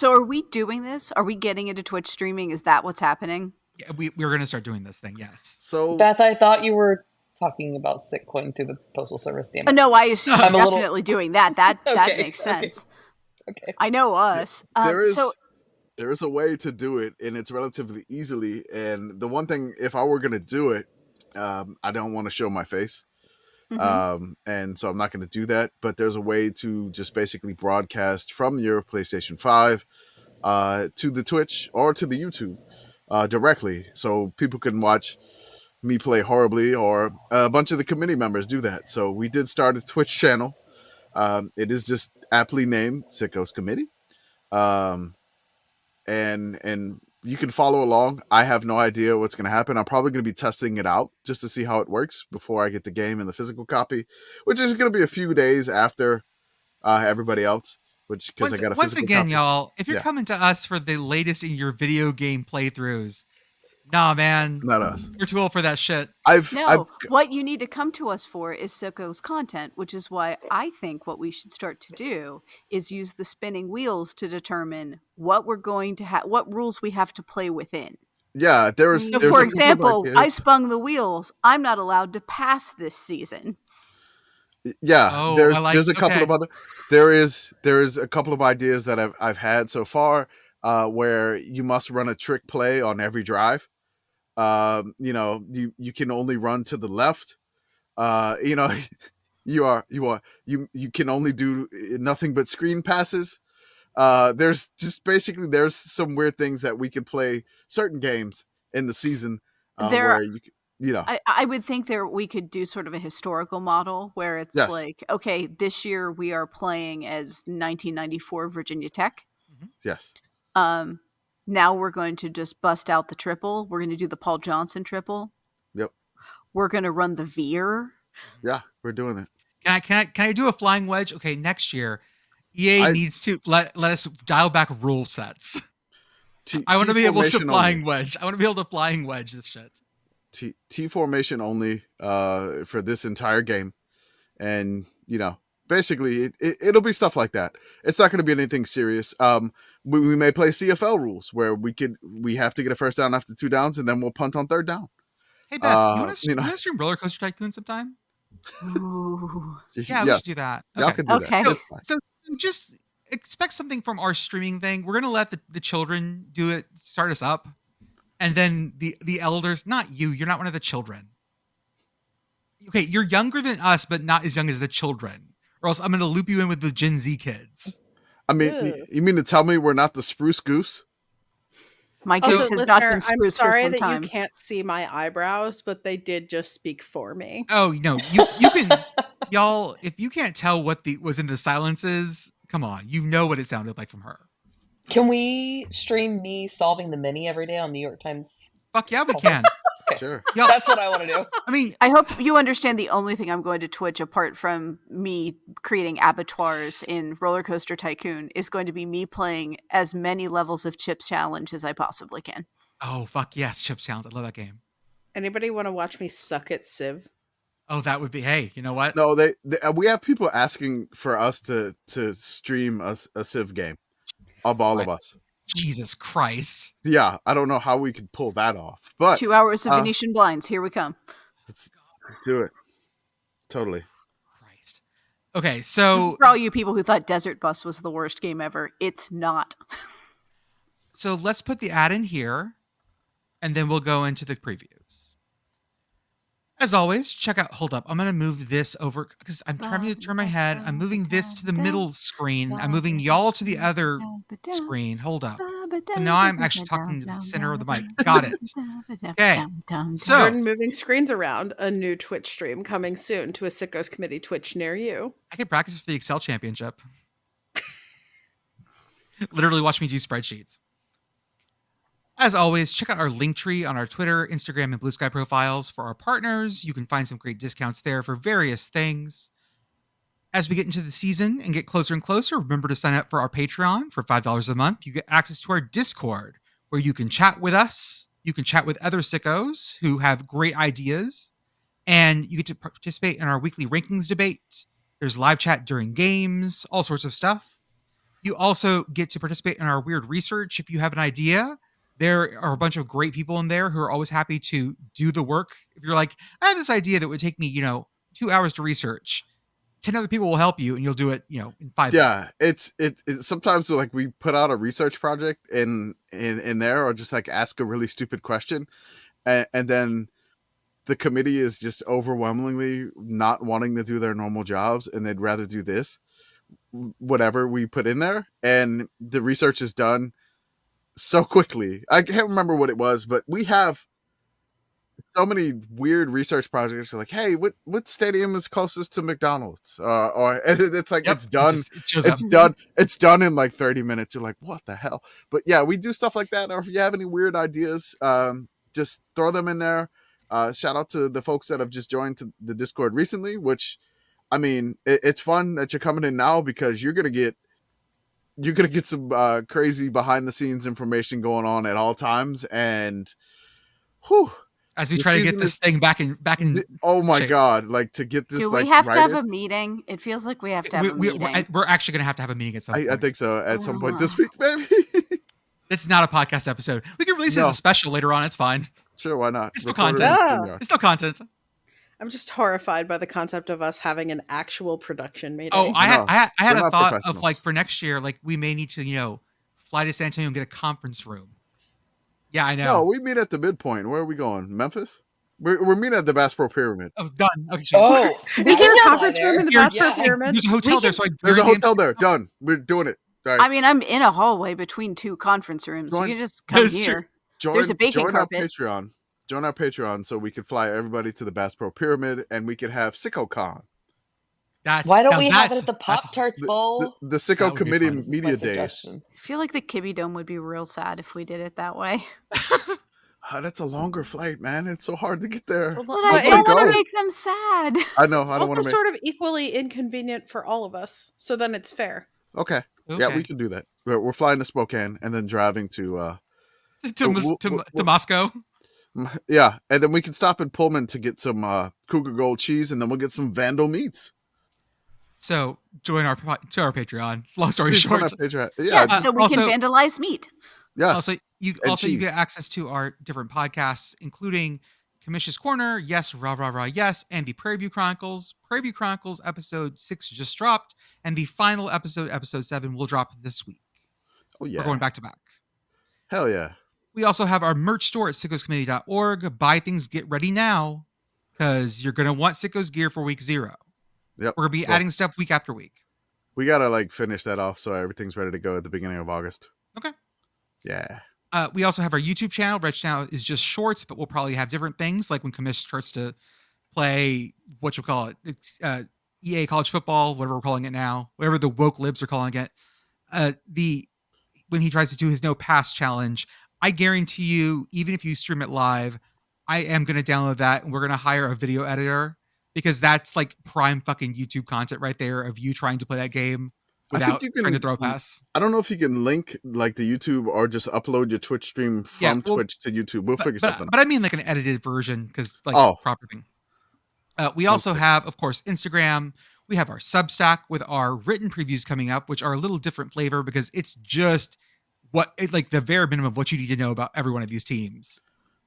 are we doing this? Are we getting into Twitch streaming? Is that what's happening? Yeah, we're going to start doing this thing, yes. So Beth, I thought you were talking about SICKO through the postal service. Damn it. No, I assume I'm definitely doing that. That makes sense. Okay. I know us. There is a way to do it, and it's relatively easily. And the one thing, if I were going to do it, I don't want to show my face. Mm-hmm. And so I'm not going to do that. But there's a way to just basically broadcast from your PlayStation 5 to the Twitch or to the YouTube directly. So people can watch me play horribly, or a bunch of the committee members do that. So we did start a Twitch channel. It is just aptly named SICKO's Committee. And you can follow along. I have no idea what's going to happen. I'm probably going to be testing it out just to see how it works before I get the game and the physical copy, which is going to be a few days after everybody else. Which because I got a once again, copy. Y'all, if you're coming to us for the latest in your video game playthroughs, nah, man, not us. You're too old for that shit. What you need to come to us for is SICKO's content, which is why I think what we should start to do is use the spinning wheels to determine what we're going to have, what rules we have to play within. Yeah, there's. For example, I spun the wheels. I'm not allowed to pass this season. Yeah, there's a couple of other. There is a couple of ideas that I've had so far, where you must run a trick play on every drive. You can only run to the left. You can only do nothing but screen passes. There's some weird things that we can play certain games in the season where I would think we could do sort of a historical model where it's like, okay, this year we are playing as 1994 Virginia Tech. Yes. Now we're going to just bust out the triple. We're going to do the Paul Johnson triple. Yep. We're going to run the veer. Yeah, we're doing it. Can I do a flying wedge? Okay, next year, EA needs to let us dial back rule sets. I want to be able to flying wedge. I want to be able to flying wedge this shit. T formation only for this entire game, and basically it'll be stuff like that. It's not going to be anything serious. We may play CFL rules where we have to get a first down after 2 downs, and then we'll punt on 3rd down. Hey Beth, you want to stream Roller Coaster Tycoon sometime? Ooh. Yeah, we should do that. Okay. Y'all can do that. So just expect something from our streaming thing. We're gonna let the children do it, start us up, and then the elders. Not you. You're not one of the children. Okay, you're younger than us, but not as young as the children. Or else I'm going to loop you in with the Gen Z kids. I mean, Ew. you mean to tell me we're not the spruce goose? My Also, goose has not listener, been I'm spruced for sorry some that time. you can't see my eyebrows, but they did just speak for me. Oh, no, you can, y'all, if you can't tell what was in the silences, come on, you know what it sounded like from her. Can we stream me solving the mini every day on New York Times? Fuck yeah, we can. Okay. Sure. Y'all, That's what I want to do. I mean, I hope you understand the only thing I'm going to Twitch apart from me creating abattoirs in Roller Coaster Tycoon is going to be me playing as many levels of Chips Challenge as I possibly can. oh, fuck yes, Chips Challenge. I love that game. Anybody want to watch me suck at Civ? Oh, that would be, hey, you know what? No, we have people asking for us to stream a Civ game of all of us. Jesus Christ. Yeah, I don't know how we could pull that off, but 2 hours of Venetian blinds. Here we come. let's do it. Totally. Christ. Okay, This is so for all you people who thought Desert Bus was the worst game ever. It's not. so let's put the ad in here, and then we'll go into the previews. As always, check out. Hold up, I'm gonna move this over because I'm trying to turn my head. I'm moving this to the middle screen. I'm moving y'all to the other screen. Hold up. So now I'm actually talking to the center of the mic. Got it. Okay. So Jordan moving screens around. A new Twitch stream coming soon to a Sickos Committee Twitch near you. I could practice for the Excel championship. Literally watch me do spreadsheets. As always, check out our link tree on our Twitter, Instagram, and Blue Sky profiles for our partners. You can find some great discounts there for various things. As we get into the season and get closer and closer, remember to sign up for our Patreon for $5 a month. You get access to our Discord, where you can chat with us. You can chat with other sickos who have great ideas. And you get to participate in our weekly rankings debate. There's live chat during games, all sorts of stuff. You also get to participate in our weird research. If you have an idea, there are a bunch of great people in there who are always happy to do the work. If you're like, I have this idea that would take me, 2 hours to research, 10 other people will help you and you'll do it, in 5 minutes. Yeah, it's sometimes like we put out a research project in there, or just like ask a really stupid question, and then the committee is just overwhelmingly not wanting to do their normal jobs, and they'd rather do this, whatever we put in there, and the research is done so quickly. I can't remember what it was, but we have so many weird research projects like, hey, what stadium is closest to McDonald's? Or it's like, Yep, it's done. It's done in like 30 minutes. You're like, what the hell? But yeah, we do stuff like that. Or if you have any weird ideas, just throw them in there. Shout out to the folks that have just joined to the Discord recently, which, I mean, it's fun that you're coming in now because you're going to get some crazy behind the scenes information going on at all times. And whew, as we try to get this thing back in oh my shape. God, like to get this, Do like, we have to have righted? a meeting? It feels like we have to have a meeting. We're actually going to have a meeting at some point. I think so, at some point this week, maybe. It's not a podcast episode. We can release it as a special later on. It's fine. Sure, why not? It's still Record it content. on StreamYard. It's still content. I'm just horrified by the concept of us having an actual production meeting. Oh, I had we're a not thought of professionals. like for next year, like we may need to, fly to San Antonio and get a conference room. Yeah, I know. No, we meet at the midpoint. Where are we going? Memphis? We're meeting at the Bass Pro Pyramid. Oh, done. Okay, sure. Oh, Is there a yeah, conference room in the Bass Pro Yeah. Pyramid? There's a hotel there, so There's a during hotel there. Done. We're doing it. All right. I mean, I'm in a hallway between 2 conference rooms. Join- You can just come That's here. true. There's a bacon join carpet. our Patreon. Join our Patreon so we can fly everybody to the Bass Pro Pyramid, and we could have SICKO Con. Why don't we have it at the Pop Tarts Bowl? The SICKO That would be Committee fun. That's Media my Days. suggestion. I feel like the Kibby Dome would be real sad if we did it that way. That's a longer flight, man. It's so hard to get there. But But I it's don't want go. to make them sad. I know. It's I don't want also to make. sort of equally inconvenient for all of us. So then it's fair. Okay. Okay. Yeah, we can do that. We're flying to Spokane and then driving to. to Moscow. Yeah, and then we can stop in Pullman to get some Cougar Gold cheese, and then we'll get some Vandal meats. So join our Patreon. Long story Please join short. our Patreon. Yeah, Yes, so we also- can vandalize meat. yes. Also, you cheese. get access to our different podcasts, including Commish's Corner, yes, rah rah rah, yes, and the Prairie View Chronicles. Prairie View Chronicles episode 6 just dropped, and the final episode 7, will drop this week. Oh yeah. We're going back to back. Hell yeah. We also have our merch store at sickoscommittee.org. Buy things, get ready now, because you're going to want SICKO's gear for week 0. Yep. We're going to be adding stuff week after week. We got to like finish that off so everything's ready to go at the beginning of August. Okay. Yeah. We also have our YouTube channel. Right now is just shorts, but we'll probably have different things, like when Commish starts to play, what you call it, it's, EA college football, whatever we're calling it now, whatever the woke libs are calling it. When he tries to do his no pass challenge, I guarantee you, even if you stream it live, I am going to download that and we're going to hire a video editor, because that's like prime fucking YouTube content right there of you trying to play that game without trying to throw a pass. I don't know if you can link like the YouTube or just upload your Twitch stream from Twitch to YouTube. We'll figure something out. But I mean like an edited version, because like proper thing. We also have, of course, Instagram. We have our Substack with our written previews coming up, which are a little different flavor because it's just like the very minimum of what you need to know about every one of these teams.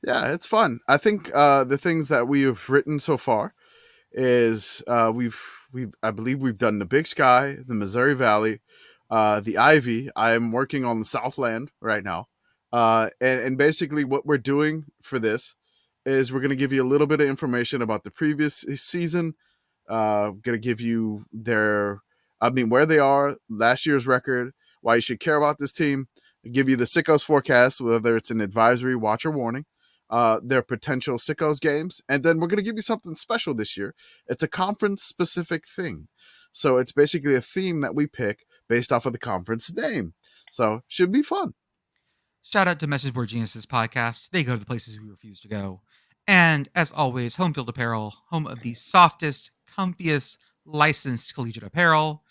Yeah, it's fun. I think the things that we have written so far is I believe we've done the Big Sky, the Missouri Valley, the Ivy. I am working on the Southland right now. And basically what we're doing for this is we're going to give you a little bit of information about the previous season. Going to give you where they are, last year's record, why you should care about this team, give you the SICKO's forecast, whether it's an advisory, watch, or warning, their potential SICKO's games. And then we're going to give you something special this year. It's a conference-specific thing. So it's basically a theme that we pick based off of the conference name. So should be fun. Shout out to Message Board Geniuses podcast. They go to the places we refuse to go. And as always, Home Field Apparel, home of the softest, comfiest, licensed collegiate apparel.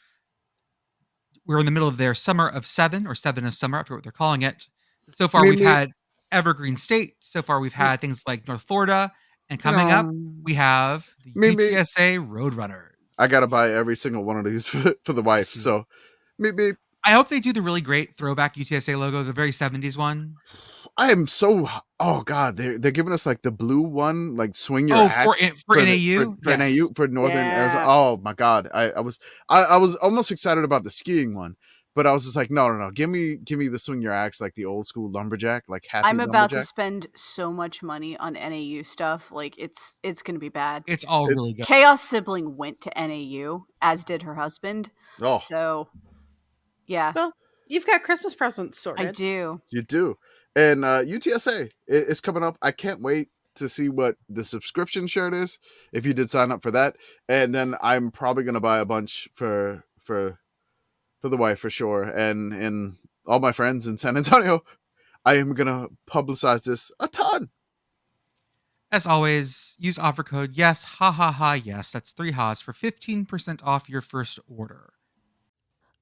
We're in the middle of their Summer of 7 or 7 of Summer, I forget what they're calling it. So far, we've had Evergreen State. So far, we've had things like North Florida. And coming up, we have the UTSA Roadrunners. I got to buy every single one of these for the wife. So maybe. I hope they do the really great throwback UTSA logo, the very 70s one. I am so, oh God, they're giving us like the blue one, like swing your axe for NAU? For NAU, for Northern Arizona. Oh my God. I was almost excited about the skiing one, but I was just like, no. Give me the swing your axe, like the old school lumberjack, like happy I'm about lumberjack. to spend so much money on NAU stuff. Like it's going to be bad. It's all really good. Chaos Sibling went to NAU, as did her husband. Oh. So yeah. Well, you've got Christmas presents sorted. I do. You do. And UTSA is coming up. I can't wait to see what the subscription shirt is, if you did sign up for that. And then I'm probably going to buy a bunch for the wife for sure. And all my friends in San Antonio, I am going to publicize this a ton. As always, use offer code yes, yes. That's 3 ha's for 15% off your first order.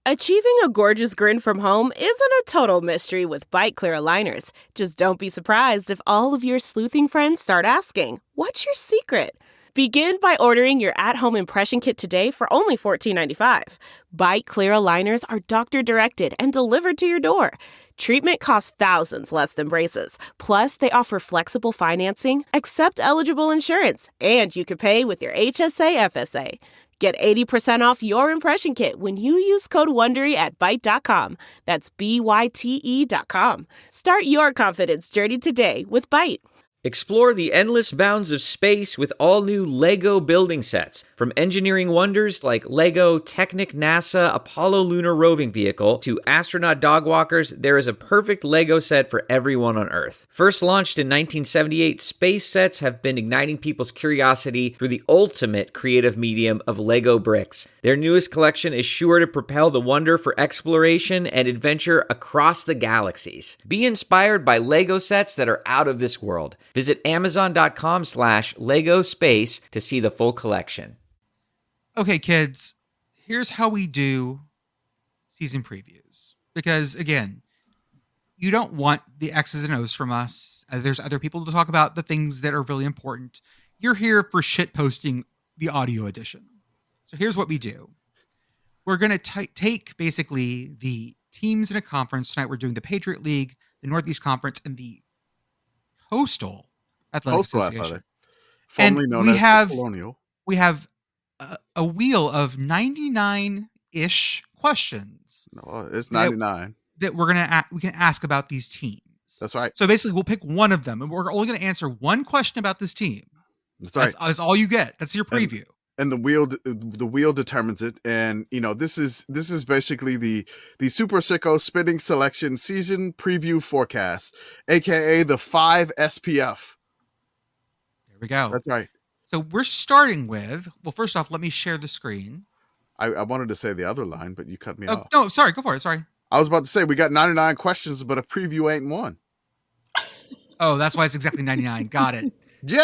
Achieving a gorgeous grin from home isn't a total mystery with Bite Clear aligners. Just don't be surprised if all of your sleuthing friends start asking, "What's your secret?" Begin by ordering your at-home impression kit today for only $14.95. Bite Clear aligners are doctor-directed and delivered to your door. Treatment costs thousands less than braces. Plus, they offer flexible financing, accept eligible insurance, and you can pay with your HSA FSA. Get 80% off your impression kit when you use code WONDERY at Byte.com. That's BYTE.com. Start your confidence journey today with Byte. Explore the endless bounds of space with all-new LEGO building sets. From engineering wonders like LEGO Technic NASA Apollo Lunar Roving Vehicle to astronaut dog walkers, there is a perfect LEGO set for everyone on Earth. First launched in 1978, space sets have been igniting people's curiosity through the ultimate creative medium of LEGO bricks. Their newest collection is sure to propel the wonder for exploration and adventure across the galaxies. Be inspired by LEGO sets that are out of this world. Visit Amazon.com/LEGO Space to see the full collection. Okay, kids, here's how we do season previews. Because, again, you don't want the X's and O's from us. There's other people to talk about the things that are really important. You're here for shit posting the audio edition. So here's what we do. We're going to take basically the teams in a conference. Tonight we're doing the Patriot League, the Northeast Conference, and the Coastal Athletic Association. Formerly known as the Colonial. We have a wheel of 99-ish questions. No, it's 99. That we can ask about these teams. That's right. So basically, we'll pick one of them, and we're only going to answer one question about this team. That's right. That's all you get. That's your preview. And the wheel determines it. And this is basically the Super Sicko Spinning Selection Season Preview Forecast, aka the 5 SPF. There we go. That's right. So we're starting with, well, first off, let me share the screen. I wanted to say the other line, but you cut me off. No, sorry, go for it. Sorry. I was about to say we got 99 questions, but a preview ain't one. Oh, that's why it's exactly 99. Got it. Yes.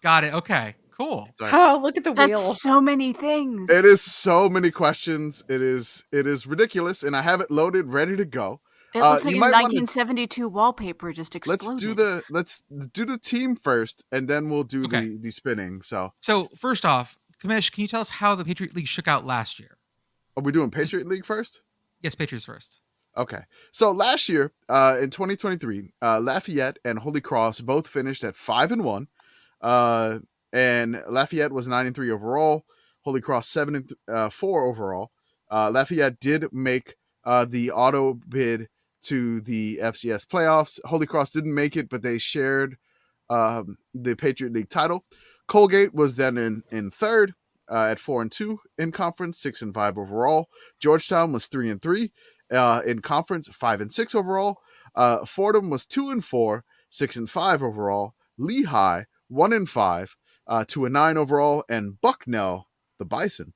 Got it. Okay, cool. Oh, look at the wheel. That's so many things. It is so many questions. It is ridiculous, and I have it loaded, ready to go. It looks like you a might wanna- 1972 wallpaper just exploded. Let's do the team first, and then we'll do Okay. the spinning. So first off, Commish, can you tell us how the Patriot League shook out last year? are we doing Patriot League first? Yes, Patriots first. Okay. So last year, in 2023, Lafayette and Holy Cross both finished at 5-1. And Lafayette was 9-3 overall. Holy Cross 7-4 overall. Lafayette did make the auto bid to the FCS playoffs. Holy Cross didn't make it, but they shared the Patriot League title. Colgate was then in third at 4-2 in conference, 6-5 overall. Georgetown was 3-3 in conference, 5-6 overall. Fordham was 2-4, 6-5 overall. Lehigh 1-5, 2-9 overall, and Bucknell, the Bison,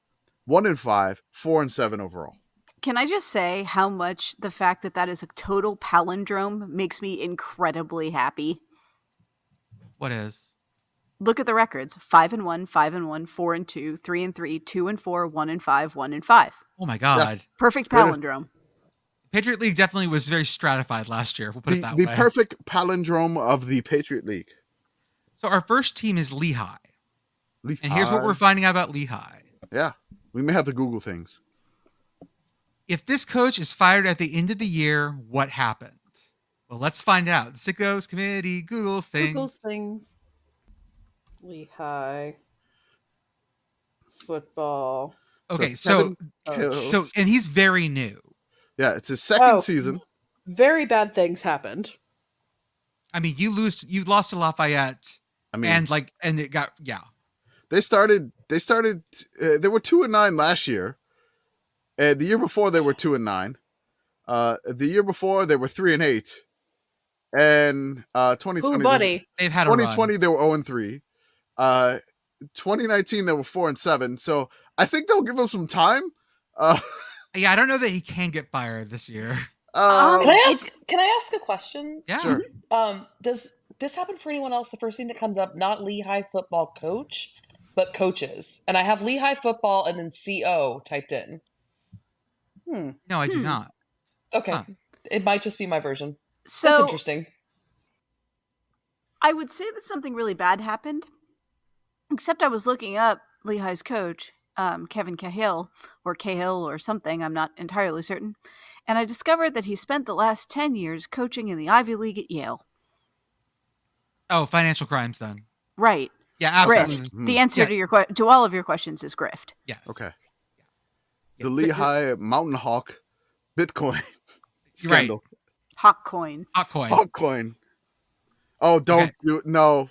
1-5, 4-7 overall. Can I just say how much the fact that is a total palindrome makes me incredibly happy? What is? Look at the records: 5-1, 5-1, 4-2, 3-3, 2-4, 1-5, 1-5. Oh my God! Yeah. Perfect palindrome. Patriot League definitely was very stratified last year. We'll put it that way. The perfect palindrome of the Patriot League. So our first team is Lehigh. And here's what we're finding out about Lehigh. Yeah, we may have to Google things. If this coach is fired at the end of the year, what happened? Well, let's find out. The SICKO's committee Googles things. Lehigh football. Okay, So so and he's very new. Yeah, it's his second season. Very bad things happened. I mean, you lost to Lafayette. I mean, and it got They started. They were 2-9 last year. The year before they were 2-9. The year before they were 3-8. And 2020, buddy, they've had 2020 they were 0-3. 2019 they were 4-7. So I think they'll give him some time. Yeah, I don't know that he can get fired this year. Can I ask a question? Yeah. Sure. Does this happen for anyone else? The first thing that comes up, not Lehigh football coach, but coaches. And I have Lehigh football and then CO typed in. No, I do not. Okay. Huh. It might just be my version. So That's interesting. I would say that something really bad happened, except I was looking up Lehigh's coach, Kevin Cahill or something. I'm not entirely certain. And I discovered that he spent the last 10 years coaching in the Ivy League at Yale. Oh, financial crimes then. Right. Yeah, absolutely. Grift. The answer to all of your questions is grift. Yes. Okay. Yeah. The Lehigh Mountain Hawk Bitcoin scandal. Right. Hawk coin. Hawk coin. Oh, don't do it. No.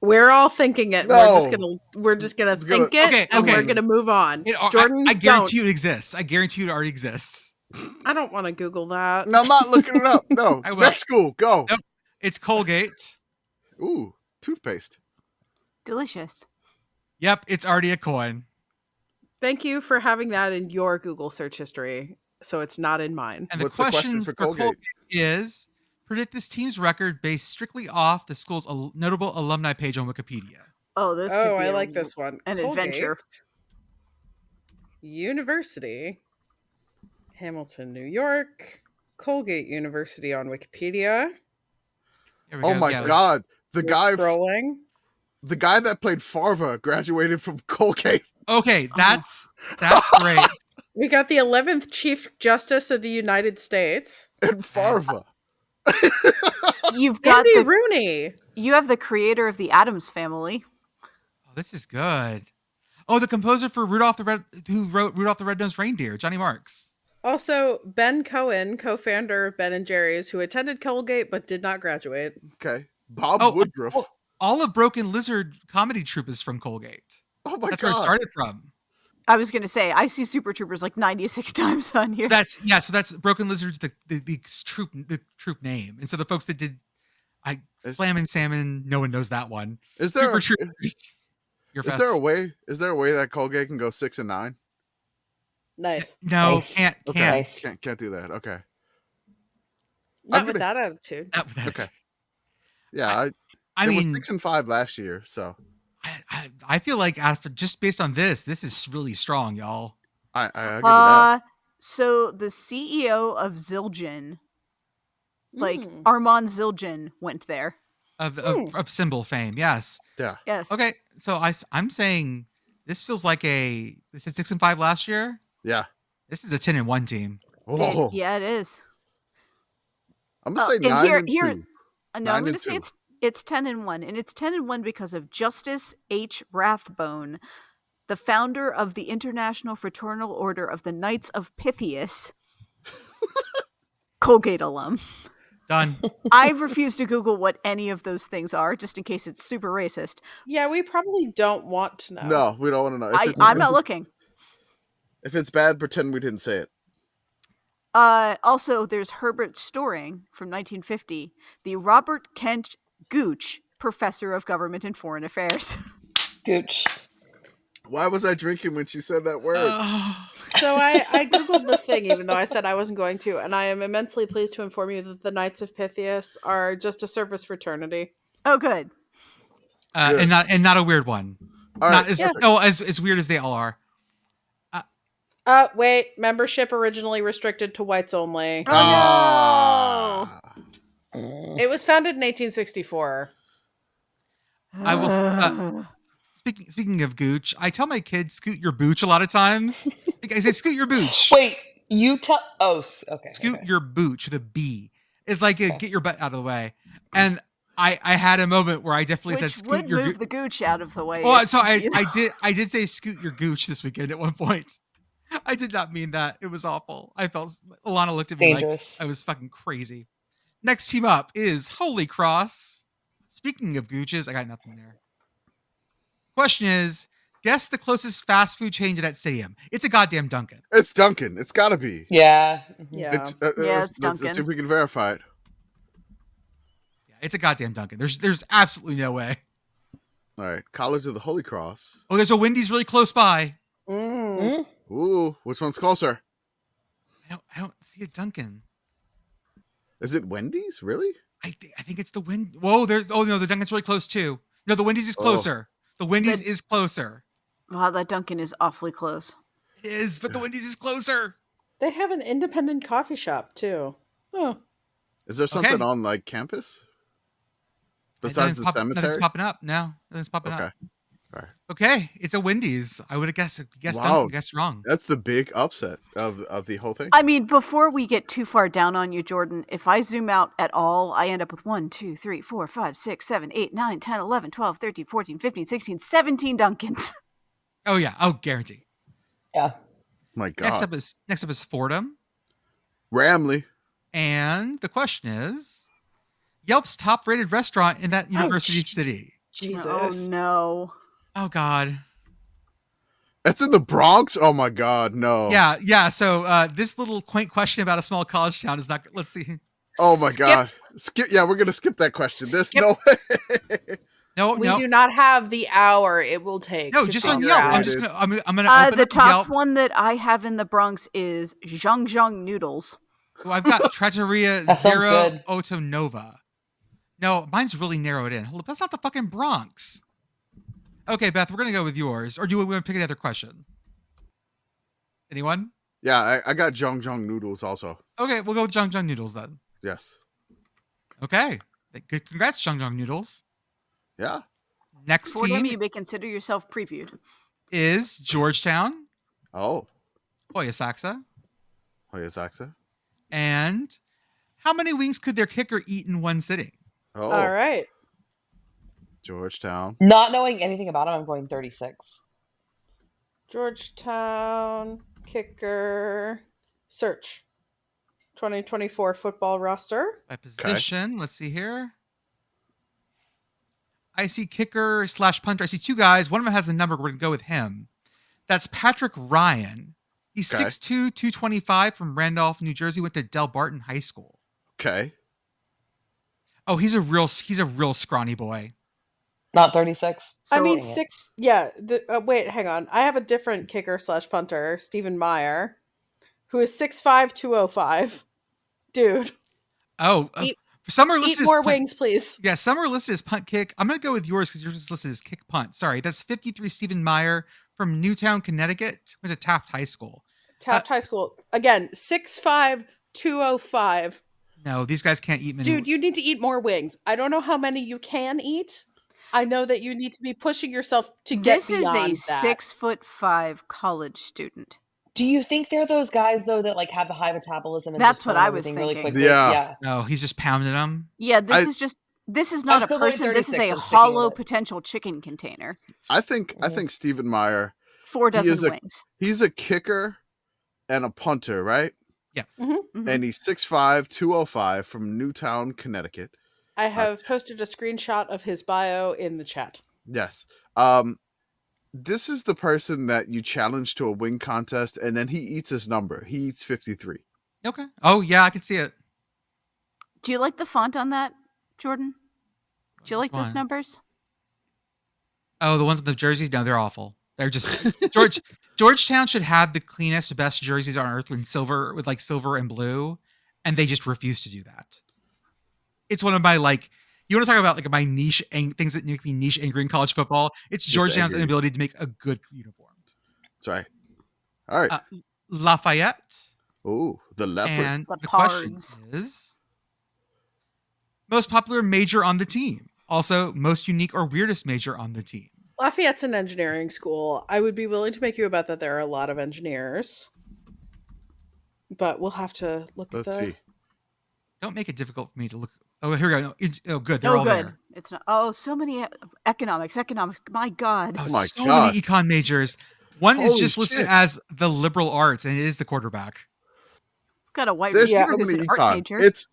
We're all thinking it. No. We're just gonna think it, Okay, and okay. we're gonna move on. Jordan, I guarantee you it exists. I guarantee you it already exists. I don't want to Google that. No, I'm not looking it up. No. I will. Next school. Go. Nope. It's Colgate. Ooh, toothpaste. Delicious. Yep, it's already a coin. Thank you for having that in your Google search history, so it's not in mine. And What's the the question question for for Colgate? Colgate is, predict this team's record based strictly off the school's notable alumni page on Wikipedia. Oh, this could be I like this one. an Colgate adventure. University, Hamilton, New York. Colgate University on Wikipedia. Here we Oh go. my Yeah. God. The We're guy scrolling. the guy that played Farva graduated from Colgate. Okay, that's great. We got the 11th Chief Justice of the United States, And Farva. You've got Andy Rooney. You have the creator of the Addams Family. Oh, this is good. Oh, the composer for who wrote Rudolph the Red-Nosed Reindeer, Johnny Marks. Also, Ben Cohen, co-founder of Ben and Jerry's, who attended Colgate but did not graduate. Okay. Bob Woodruff. all of Broken Lizard comedy troupe is from Colgate. Oh my That's god. where it started from. I was going to say, I see Super Troopers like 96 times on here. So that's Broken Lizard's the troop name. And so the folks that did Slammin' Salmon, no one knows that one. Is there Super Troopers. Is there a way that Colgate can go 6 and 9? Nice. No, Nice. can't. Okay. Nice. Can't do that. Okay. Not with that attitude. Not with that. Okay. Yeah, I it was mean, 6 and 5 last year, so I feel like just based on this is really strong, y'all. I agree with that. So the CEO of Zildjian, Armand Zildjian, went there. Of cymbal fame, yes. Yeah. Yes. Okay, so I'm saying this feels like this is 6 and 5 last year. Yeah. This is a 10 and 1 team. Oh. Yeah, it is. I'm gonna say and 9 here, and 2. No, I'm 9 going and to say 2. it's 10 and 1, and it's 10 and 1 because of Justice H. Rathbone, the founder of the International Fraternal Order of the Knights of Pythias, Colgate alum. Done. I refuse to Google what any of those things are, just in case it's super racist. Yeah, we probably don't want to know. No, we don't want to know. I'm not looking. If it's bad, pretend we didn't say it. Also, there's Herbert Storing from 1950, the Robert Kent Gooch Professor of Government and Foreign Affairs. Gooch. Why was I drinking when she said that word? So I Googled the thing, even though I said I wasn't going to, and I am immensely pleased to inform you that the Knights of Pythias are just a service fraternity. Oh, good. And not a weird one. All not right. as weird as they all are. Wait, membership originally restricted to whites only. Oh, Mm. It was founded in 1864. I will. Speaking of gooch, I tell my kids scoot your booch a lot of times. I say scoot your booch. Wait, you tell. Oh, okay. Scoot okay. your booch with a B. It's like get your butt out of the way. And I had a moment where I definitely said Which scoot would your move the gooch out of the way. Well, if, so you know. I did say scoot your gooch this weekend at one point. I did not mean that. It was awful. I felt Alana looked at me Dangerous. like I was fucking crazy. Next team up is Holy Cross. Speaking of gooches, I got nothing there. Question is, guess the closest fast food chain to that stadium. It's a goddamn Dunkin'. It's Dunkin'. It's got to be. Yeah. Yeah. It's it's let's see Dunkin'. if we can verify it. Yeah, it's a goddamn Dunkin'. There's absolutely no way. All right. College of the Holy Cross. Oh, there's a Wendy's really close by. Mm. Ooh, which one's closer? I don't see a Dunkin'. Is it Wendy's? Really? I think it's the Wendy's. Whoa, no, the Dunkin's really close too. No, the Wendy's is closer. The Wendy's is closer. Wow, that Dunkin' is awfully close. It is, but the Wendy's is closer. They have an independent coffee shop too. Oh, Is there something Okay. on like campus besides the Nothing's cemetery? popping up. No, nothing's popping Okay. up. All right. Okay, it's a Wendy's. I would have guessed Wow. Dunkin', guessed wrong. That's the big upset of the whole thing. I mean, before we get too far down on you, Jordan, if I zoom out at all, I end up with 1, 2, 3, 4, 5, 6, 7, 8, 9, 10, 11, 12, 13, 14, 15, 16, 17 Dunkins. Oh yeah, guarantee. Yeah. My God. Next up is Fordham, Ramley. and the question is, Yelp's top-rated restaurant in that university city. Jesus. Oh, no. Oh God. That's in the Bronx? Oh my God, no. Yeah. So this little quaint question about a small college town is not. Let's see. Oh my Skip. God. Skip. Yeah, we're gonna skip that question. There's Skip. no way. No, We no, do not have the hour it will take. no. to Just on figure Yelp. out. I'm just gonna. I'm gonna open The up top Yelp. one that I have in the Bronx is Zhang Noodles. Oh, I've got Trattoria That sounds Zero good. Otto Nova. No, mine's really narrowed in. Hold up, that's not the fucking Bronx. Okay, Beth, we're gonna go with yours, or do we want to pick another question? Anyone? Yeah, I got Jong noodles also. Okay, we'll go with Jang Noodles then. Yes. Okay, good. Congrats, Jang Noodles. Yeah. Next Fordham, team you may consider yourself previewed. is Georgetown, Oh. Hoya-Saxa, Hoya-Saxa. and how many wings could their kicker eat in one sitting? Oh. All right. Georgetown. Not knowing anything about him, I'm going 36. Georgetown kicker search 2024 football roster. By position, let's see here. I see kicker / punter. I see two guys. One of them has a number. We're going to go with him. That's Patrick Ryan. He's Okay. 6'2", 225 from Randolph, New Jersey. Went to Del Barton High School. Okay. Oh, he's a real scrawny boy. Not 36. I mean, Sorting it. 6. Yeah. Wait, hang on. I have a different kicker / punter, Stephen Meyer, who is 6'5", 205. Dude, Oh, Eat- some are eat listed more as punt. wings, please. Yeah, some are listed as punt kick. I'm going to go with yours because yours is listed as kick punt. Sorry, that's 53 Stephen Meyer from Newtown, Connecticut. Went to Taft High School. Taft High School. Again, 6'5", 205. No, these guys can't eat many. Dude, you need to eat more wings. I don't know how many you can eat. I know that you need to be pushing yourself to get This is beyond a that. 6'5" college student. Do you think they're those guys though that like have a high metabolism and That's just what burn I was everything really thinking. quickly? Yeah. No, he's just pounding them. Yeah, I- this is not I'm a still going person. This is 36 a and sticking with hollow it. potential chicken container. I think Stephen Meyer, 4 dozen is a- wings. he's a kicker and a punter, right? Yes. Mhm. And he's 6'5", 205 from Newtown, Connecticut. I have posted a screenshot of his bio in the chat. Yes. This is the person that you challenge to a wing contest, and then he eats his number. He eats 53. Okay. Oh, yeah, I can see it. Do you like the font on that, Jordan? Do you like those Fine. numbers? Oh, the ones with the jerseys? No, they're awful. They're just Georgetown should have the cleanest, best jerseys on earth in silver with like silver and blue, and they just refuse to do that. It's one of my you want to talk about like my niche things that make me niche angry in college football? It's Just Georgetown's angry. inability to make a good uniform. That's right. All right. Lafayette, Ooh, the leopard. and the question Leopards. is most popular major on the team. Also, most unique or weirdest major on the team. Lafayette's an engineering school. I would be willing to make you a bet that there are a lot of engineers. But we'll have to look Let's at the... see. Don't make it difficult for me to look. Oh, here we go. No, good. They're Oh, all good. there. It's not. Oh, so many economics. My God. Oh, my so God. many econ majors. One is Holy just listed shit. as the liberal arts, and it is the quarterback. Got a white There's receiver so who's many an art econ. major. It's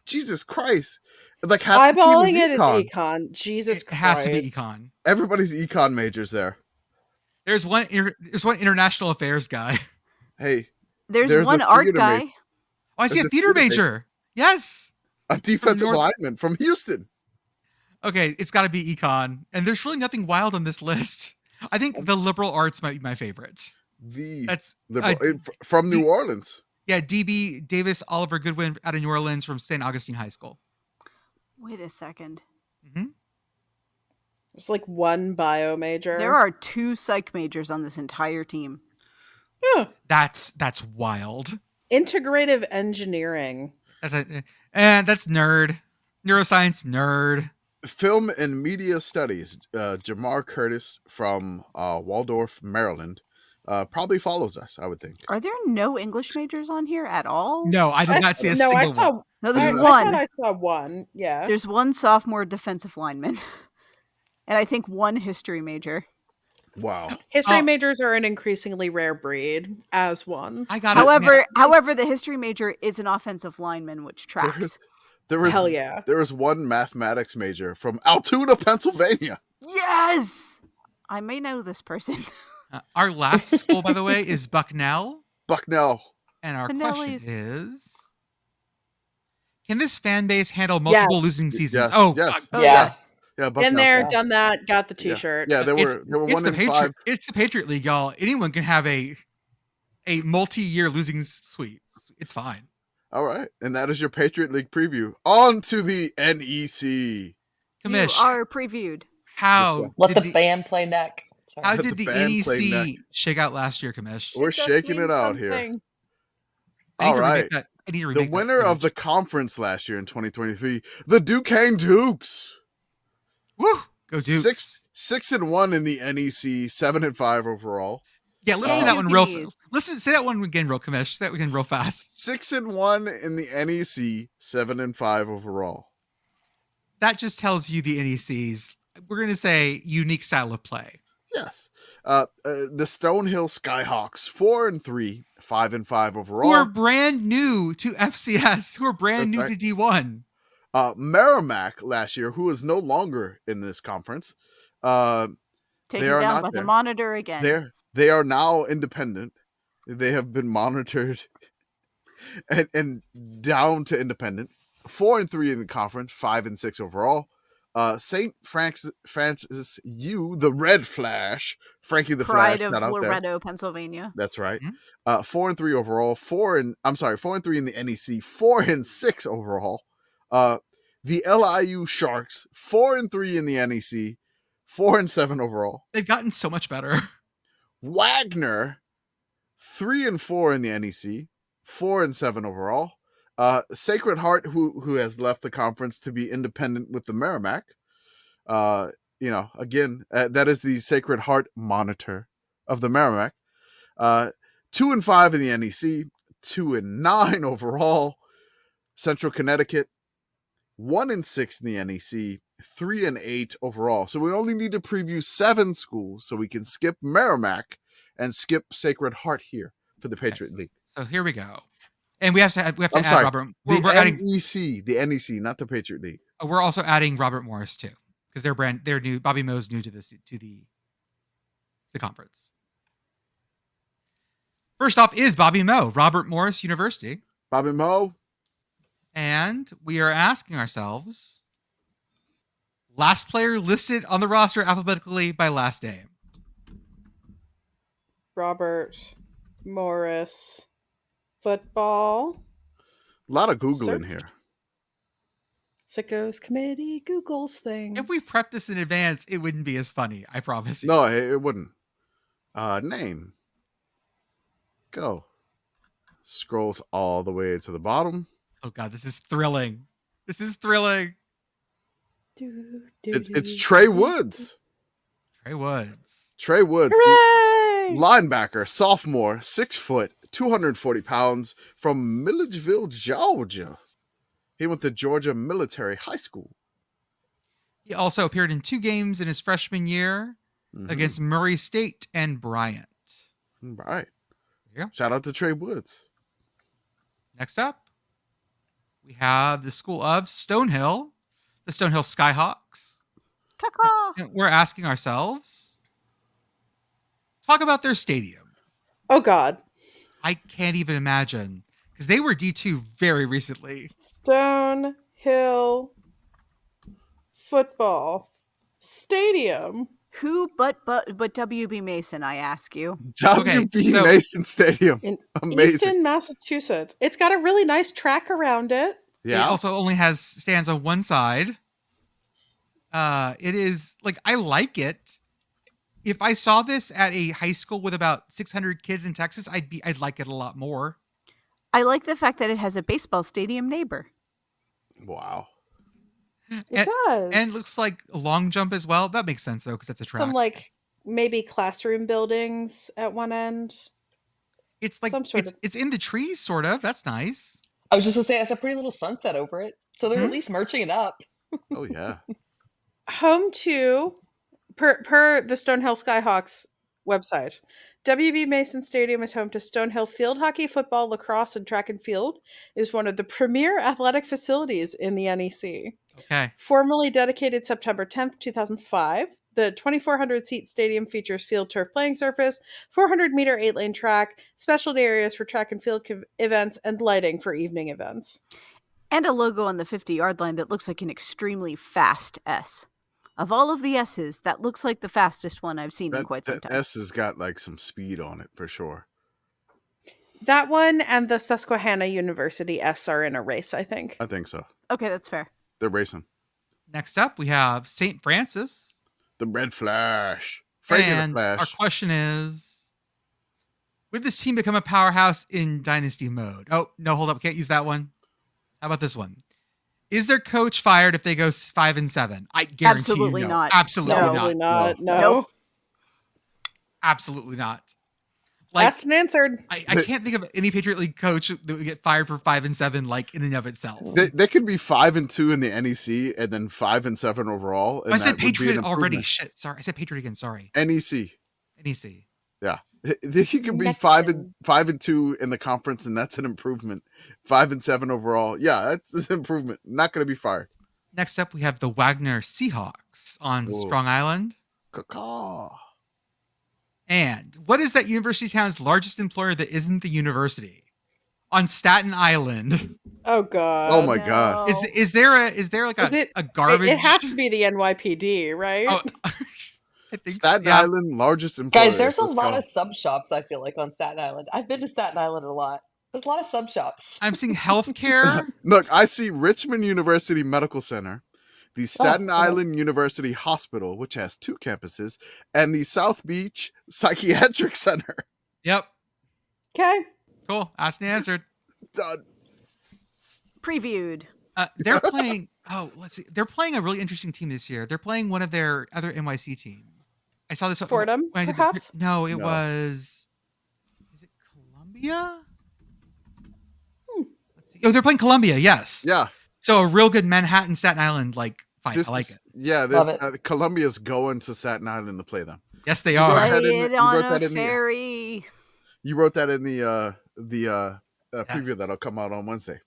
Jesus Christ. Like half the Eyeballing team it, is it's econ. econ. Jesus It Christ. has to be econ. Everybody's econ majors there. There's one international affairs guy. Hey, There's there's one a art theater guy. major. Oh, I see There's a a theater theater major. Yes. a defensive North- lineman from Houston. Okay, it's got to be econ, and there's really nothing wild on this list. I think the liberal arts might be my favorite. That's From New Orleans. Yeah, DB Davis Oliver Goodwin out of New Orleans from St. Augustine High School. Wait a second. There's like one bio major. There are 2 psych majors on this entire team. Yeah. That's wild. Integrative engineering. That's nerd. Neuroscience nerd. Film and Media Studies. Jamar Curtis from Waldorf, Maryland. Probably follows us, I would think. Are there no English majors on here at all? No, I did not see a single I saw one. No, there's I one. thought I saw one. Yeah. There's one sophomore defensive lineman. And I think one history major. Wow. History majors are an increasingly rare breed as one. I got However, the history major is an offensive lineman, which tracks. Hell yeah. There was one mathematics major from Altoona, Pennsylvania. Yes! I may know this person. Our last school, by the way, is Bucknell. Bucknell. And our Bucknellies. question is, can this fan base handle multiple losing seasons? Yes. Yes. Yeah. Yeah, Been Bucknell. there, done that, got the t-shirt. Yeah, there were It's 1 the in Patriot. 5. It's the Patriot League, y'all. Anyone can have a multi-year losing sweep. It's fine. All right. And that is your Patriot League preview. On to the NEC. Commish, You are previewed. how Let did the band play neck. Sorry. how Let did the the band play NEC neck. shake out last year, Commish? We're Just shaking means it out here. something. I need to All remake right. that. I need to The remake that, winner of Commish. the conference last year in 2023, the Duquesne Dukes. Woo! Go Dukes. 6-1 in the NEC, 7-5 overall. Yeah, listen to Yay, that one real. Dukies. Say that one again, real Commish. Say that again, real fast. 6-1 in the NEC, 7-5 overall. That just tells you the NEC's. We're gonna say unique style of play. Yes. The Stonehill Skyhawks, 4-3, 5-5 overall. Who are brand new to FCS? Who are brand new That's to D1? Merrimack last year, who is no longer in this conference, Taken they are down not by there. the monitor again. They are now independent. They have been monitored and down to independent. 4-3 in the conference, 5-6 overall. St. Francis U, the Red Flash, Frankie the Pride Flash, of not out there. Loretto, Pennsylvania. That's right. Mhm. 4-3 overall. 4-3 in the NEC. 4-6 overall. The LIU Sharks, 4-3 in the NEC. 4-7 overall. They've gotten so much better. Wagner, 3-4 in the NEC. 4-7 overall. Sacred Heart, who has left the conference to be independent with the Merrimack. Again, that is the Sacred Heart monitor of the Merrimack. 2-5 in the NEC, 2-9 overall. Central Connecticut, 1-6 in the NEC, 3-8 overall. So we only need to preview 7 schools, so we can skip Merrimack and skip Sacred Heart here for the Patriot League. So here we go. And we have to add sorry, Robert. The We're adding. NEC, not the Patriot League. We're also adding Robert Morris too, because they're new. Bobby Moe's new to the conference. First off is Bobby Moe, Robert Morris University. Bobby Moe. And we are asking ourselves, last player listed on the roster alphabetically by last name. Robert Morris. Football. A lot of Googling Search. here. SICKO's committee Googles things. If we prepped this in advance, it wouldn't be as funny. I promise you. No, it wouldn't. Name. Go. Scrolls all the way to the bottom. Oh God, this is thrilling. This is thrilling. It's Trey Woods. Trey Woods. Trey Woods. Hooray! Linebacker, sophomore, 6 foot, 240 pounds from Milledgeville, Georgia. He went to Georgia Military High School. He also appeared in 2 games in his freshman year against Murray State and Bryant. All right. There you go. Shout out to Trey Woods. Next up, we have the school of Stonehill, the Stonehill Skyhawks. Caw-caw. And we're asking ourselves, talk about their stadium. Oh God. I can't even imagine, because they were D2 very recently. Stonehill Football Stadium. Who but WB Mason, I ask you? WB so- Mason Stadium. In Amazing. Easton, Massachusetts. It's got a really nice track around it. It Yeah. also only has stands on one side. It is I like it. If I saw this at a high school with about 600 kids in Texas, I'd like it a lot more. I like the fact that it has a baseball stadium neighbor. Wow. It does. And it looks like a long jump as well. That makes sense though, because that's a track. some maybe classroom buildings at one end. It's like some sort of- it's in the trees, sort of. That's nice. I was just gonna say it's a pretty little sunset over it, so they're at least marching it up. Oh, yeah. Home to, per the Stonehill Skyhawks website, WB Mason Stadium is home to Stonehill field hockey, football, lacrosse, and track and field. It is one of the premier athletic facilities in the NEC. Okay. Formally dedicated September 10th, 2005, the 2,400-seat stadium features field turf playing surface, 400-meter 8-lane track, specialty areas for track and field events, and lighting for evening events. And a logo on the 50-yard line that looks like an extremely fast S. Of all of the S's, that looks like the fastest one I've seen in quite some That time. S has got some speed on it for sure. That one and the Susquehanna University S are in a race, I think. I think so. Okay, that's fair. They're racing. Next up, we have St. Francis. The Red Flash. Frankie And the Flash. our question is, would this team become a powerhouse in dynasty mode? Oh, no, hold up. Can't use that one. How about this one? Is their coach fired if they go 5-7? I guarantee Absolutely you no. not. Absolutely No. Probably not. not. No. Nope. Absolutely not. Asked and answered. I can't think of any Patriot League coach that would get fired for 5-7, in and of itself. They could be 5-2 in the NEC and then 5-7 overall. And I said that would be an Patriot already. improvement. Shit. Sorry. I said Patriot again. Sorry. NEC. NEC. Yeah. He could be 5-2 in the conference, and that's an improvement. 5-7 overall. Yeah, that's an improvement. Not going to be fired. Next up, we have the Wagner Seahawks on Ooh. Strong Island. Caw-caw. And what is that university town's largest employer that isn't the university? On Staten Island. Oh God. Oh my God. Is there like a garbage? It has to be the NYPD, right? Oh, I think Staten Island, largest employer. Guys, there's a lot of sub shops, I feel like, on Staten Island. I've been to Staten Island a lot. There's a lot of sub shops. I'm seeing healthcare. Look, I see Richmond University Medical Center, the Staten Island University Hospital, which has 2 campuses, and the South Beach Psychiatric Center. Yep. Okay. Cool. Asked and answered. Done. Previewed. They're playing. Oh, let's see. They're playing a really interesting team this year. They're playing one of their other NYC teams. I saw this. Fordham, when I did perhaps? No, it was. Is it Columbia? Let's see. Oh, they're playing Columbia. Yes. Yeah. So a real good Manhattan Staten Island fight. I like it. Yeah, Love it. Columbia's going to Staten Island to play them. Yes, they You wrote are. that in Play the- it you wrote on that a in the- ferry. You wrote that in the preview Yes. that'll come out on Wednesday.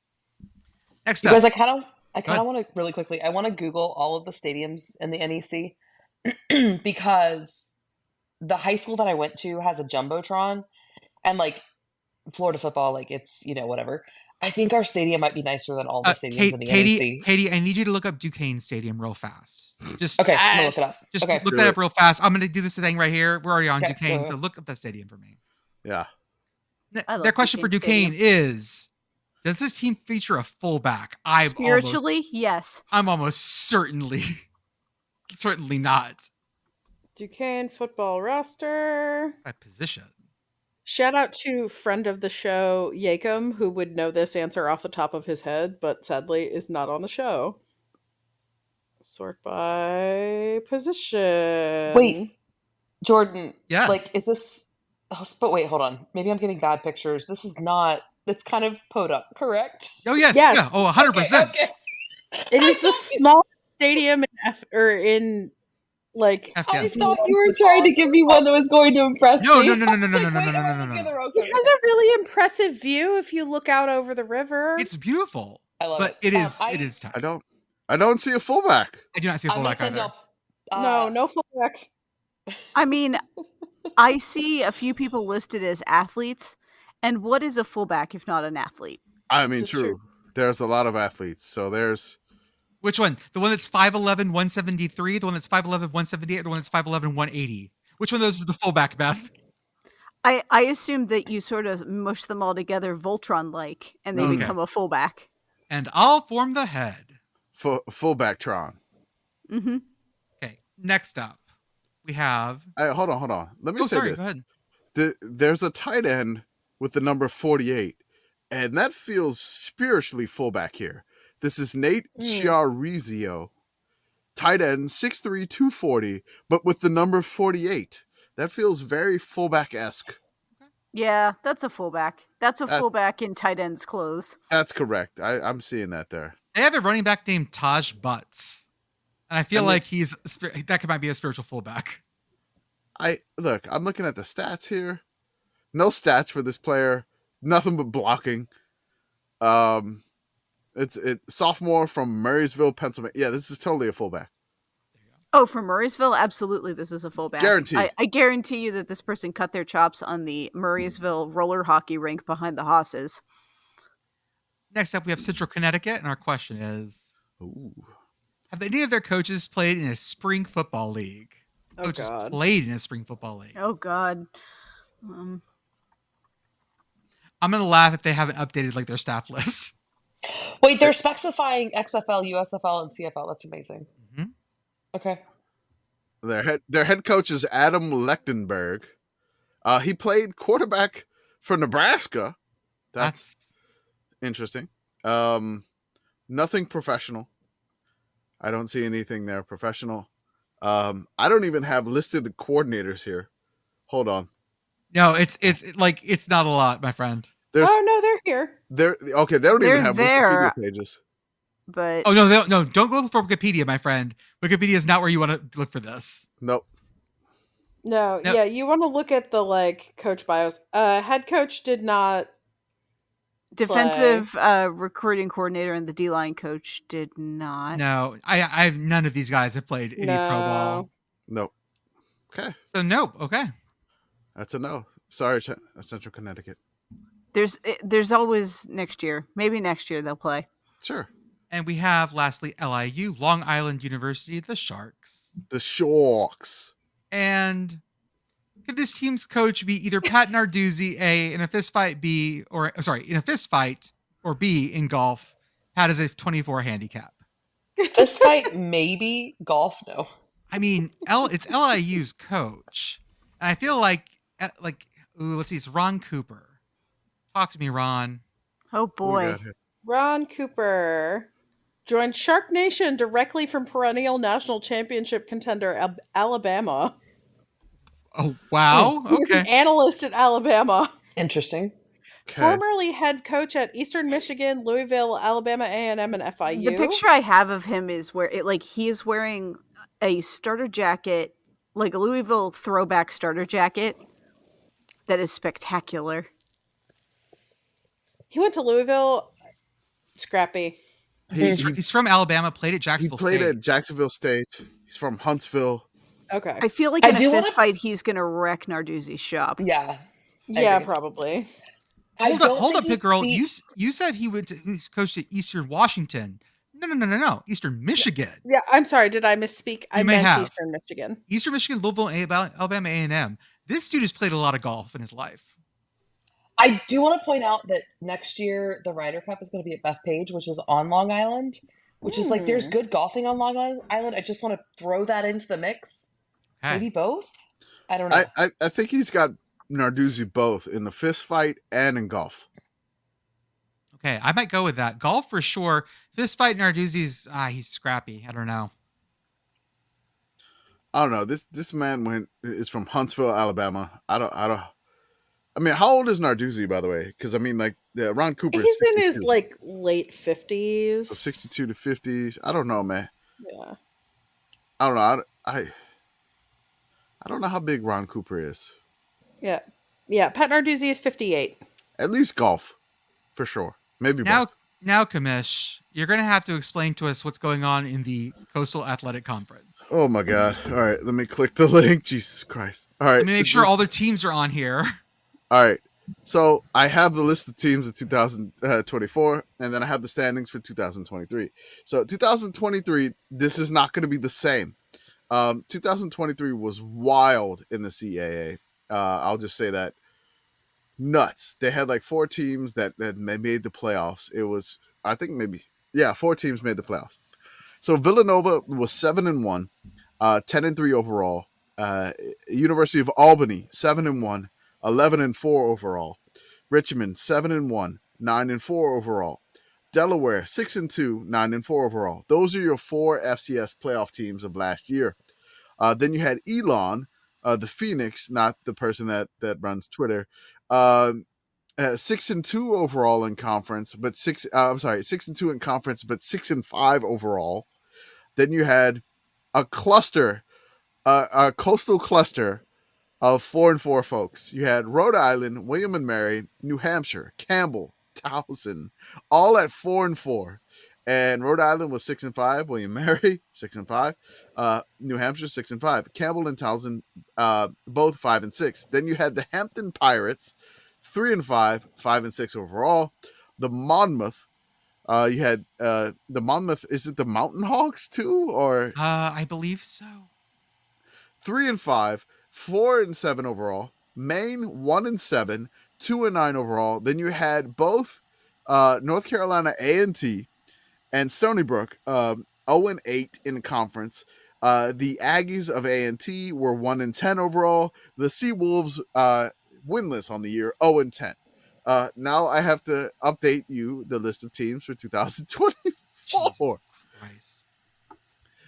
Next You up. guys, I kind of ahead. want to really quickly. I want to Google all of the stadiums in the NEC because the high school that I went to has a jumbotron, and like Florida football, like it's whatever. I think our stadium might be nicer than all the stadiums in the NEC. Katie, I need you to look up Duquesne Stadium real fast. Just Okay, I'm gonna look it up. Just Okay. look that up real fast. I'm going to do this thing right here. We're already on Okay, Duquesne, go. so look up that stadium for me. Yeah. I love Their question for Duquesne Duquesne is: does this team feature a fullback? Spiritually, yes. I'm almost certainly not Duquesne football roster. by position. Shout out to friend of the show, Yakum, who would know this answer off the top of his head, but sadly is not on the show. Sort by position. Wait, Jordan. Yes. Like, is this? Oh, but wait, hold on. Maybe I'm getting bad pictures. This is not. It's kind of Podunk, correct? Oh yes, Yes. yeah. Oh, 100%. Okay. It is the smallest stadium in like FCS. I thought you were trying to give me one that was going to impress No, me. no, no, no, I no, was no, like, no, wait, no, no, am I no, looking no, at the no. wrong it one? has a really impressive view if you look out over the river. It's beautiful. I love but it. it is I- it is tough. I don't see a fullback. I do not see a I'm gonna fullback send either. y'all. No fullback. I mean, I see a few people listed as athletes, and what is a fullback if not an athlete? I mean, This is true. true. There's a lot of athletes. So there's Which one? The one that's 5'11", 173, the one that's 5'11", 178, or the one that's 5'11", 180? Which one of those is the fullback, Beth? I assume that you sort of mush them all together Voltron-like, and they Okay. become a fullback. And I'll form the head. fullback Tron. Mm-hmm. Okay, next up, we have... Hold on. Let me say sorry, this. go ahead. There's a tight end with the number 48, and that feels spiritually fullback here. This is Nate Chiarizio, tight end, 6'3", 240, but with the number 48. That feels very fullback-esque. Yeah, that's a fullback. That's a fullback in tight end's clothes. That's correct. I'm seeing that there. They have a running back named Taj Butts. And I feel like that might be a spiritual fullback. I'm looking at the stats here. No stats for this player. Nothing but blocking. It's sophomore from Murraysville, Pennsylvania. Yeah, this is totally a fullback. Oh, from Murraysville? Absolutely, this is a fullback. Guaranteed. I guarantee you that this person cut their chops on the Murraysville roller hockey rink behind the Hosses. Next up, we have Central Connecticut, and our question is: have any of their coaches played in a spring football league? Oh, Coaches God. played in a spring football league. Oh, God. I'm gonna laugh if they haven't updated like their staff list. Wait, they're specifying XFL, USFL, and CFL. That's amazing. Mhm. Okay. Their head coach is Adam Lechtenberg. He played quarterback for Nebraska. That's interesting. Nothing professional. I don't see anything there professional. I don't even have listed the coordinators here. Hold on. No, it's not a lot, my friend. There's No, they're here. They don't They're even have there. Wikipedia pages. But Oh no, don't go for Wikipedia, my friend. Wikipedia is not where you want to look for this. Nope. No, No. yeah, you want to look at the coach bios. Head coach did not Defensive recruiting coordinator and the D-line coach did not. No, I've none of these guys have played any pro ball. Nope. Okay, So nope. Okay. that's a no. Sorry, Central Connecticut. There's always next year. Maybe next year they'll play. Sure. And we have lastly LIU, Long Island University, the Sharks. The Sharks. And could this team's coach be either Pat Narduzzi, A, in a fist fight, B, or sorry, in a fist fight, or B, in golf? Pat is a 24 handicap. Fist fight, maybe. Golf, no. I mean, it's LIU's coach. And I feel like, let's see, it's Ron Cooper. Talk to me, Ron. Oh boy. Ron Cooper joined Shark Nation directly from perennial national championship contender Alabama. Oh, wow. He was an analyst at Alabama. Interesting. Okay. Formerly head coach at Eastern Michigan, Louisville, Alabama A&M, and FIU. The picture I have of him is where he is wearing a starter jacket, like a Louisville throwback starter jacket that is spectacular. He went to Louisville. Scrappy. He's from Alabama, played at Jacksonville State. He played at Jacksonville State. He's from Huntsville. Okay. I feel like in a fist fight, he's going to wreck Narduzzi's shop. Yeah. Yeah, probably. Hold up, Pitt Girl. You said he coached at Eastern Washington. No. Eastern Michigan. Yeah, I'm sorry. Did I misspeak? I meant Eastern Michigan. Eastern Michigan, Louisville, Alabama A&M. This dude has played a lot of golf in his life. I do want to point out that next year the Ryder Cup is going to be at Bethpage, which is on Long Island, which is there's good golfing on Long Island. I just want to throw that into the mix. Okay. Maybe both? I don't know. I think he's got Narduzzi both in the fist fight and in golf. Okay, I might go with that. Golf for sure. Fist fight Narduzzi's he's scrappy. I don't know. This man is from Huntsville, Alabama. I mean, how old is Narduzzi, by the way? Because Ron Cooper. He's in his late 50s. So 62 to 50s. I don't know, man. Yeah. I don't know. I don't know how big Ron Cooper is. Yeah. Pat Narduzzi is 58. At least golf, for sure. Maybe both. Now, Commish, you're going to have to explain to us what's going on in the Coastal Athletic Conference. Oh my God! All right, let me click the link. Jesus Christ! All right, let me make sure all the teams are on here. All right. So I have the list of teams of 2024, and then I have the standings for 2023. So 2023, this is not going to be the same. 2023 was wild in the CAA. I'll just say that. Nuts. They had 4 teams that made the playoffs. It was, I think 4 teams made the playoffs. So Villanova was 7-1, 10-3 overall. University of Albany 7-1. 11-4 overall. Richmond 7-1, 9-4 overall. Delaware 6-2, 9-4 overall. Those are your 4 FCS playoff teams of last year. Then you had Elon, the Phoenix, not the person that runs Twitter. 6-2 overall in conference, but 6-2 in conference, but 6-5 overall. Then you had a cluster, a coastal cluster of 4-4 folks. You had Rhode Island, William and Mary, New Hampshire, Campbell, Towson, all at 4-4. And Rhode Island was 6-5. William Mary 6-5. New Hampshire 6-5. Campbell and Towson both 5-6. Then you had the Hampton Pirates 3-5, 5-6 overall. The Monmouth. You had the Monmouth. Is it the Mountain Hawks too, or I believe so. 3-5. 4-7 overall. Maine 1-7, 2-9 overall. Then you had both North Carolina A&T and Stony Brook 0-8 in conference. The Aggies of A&T were 1-10 overall. The Seawolves winless on the year, 0-10. Now I have to update you the list of teams for 2024.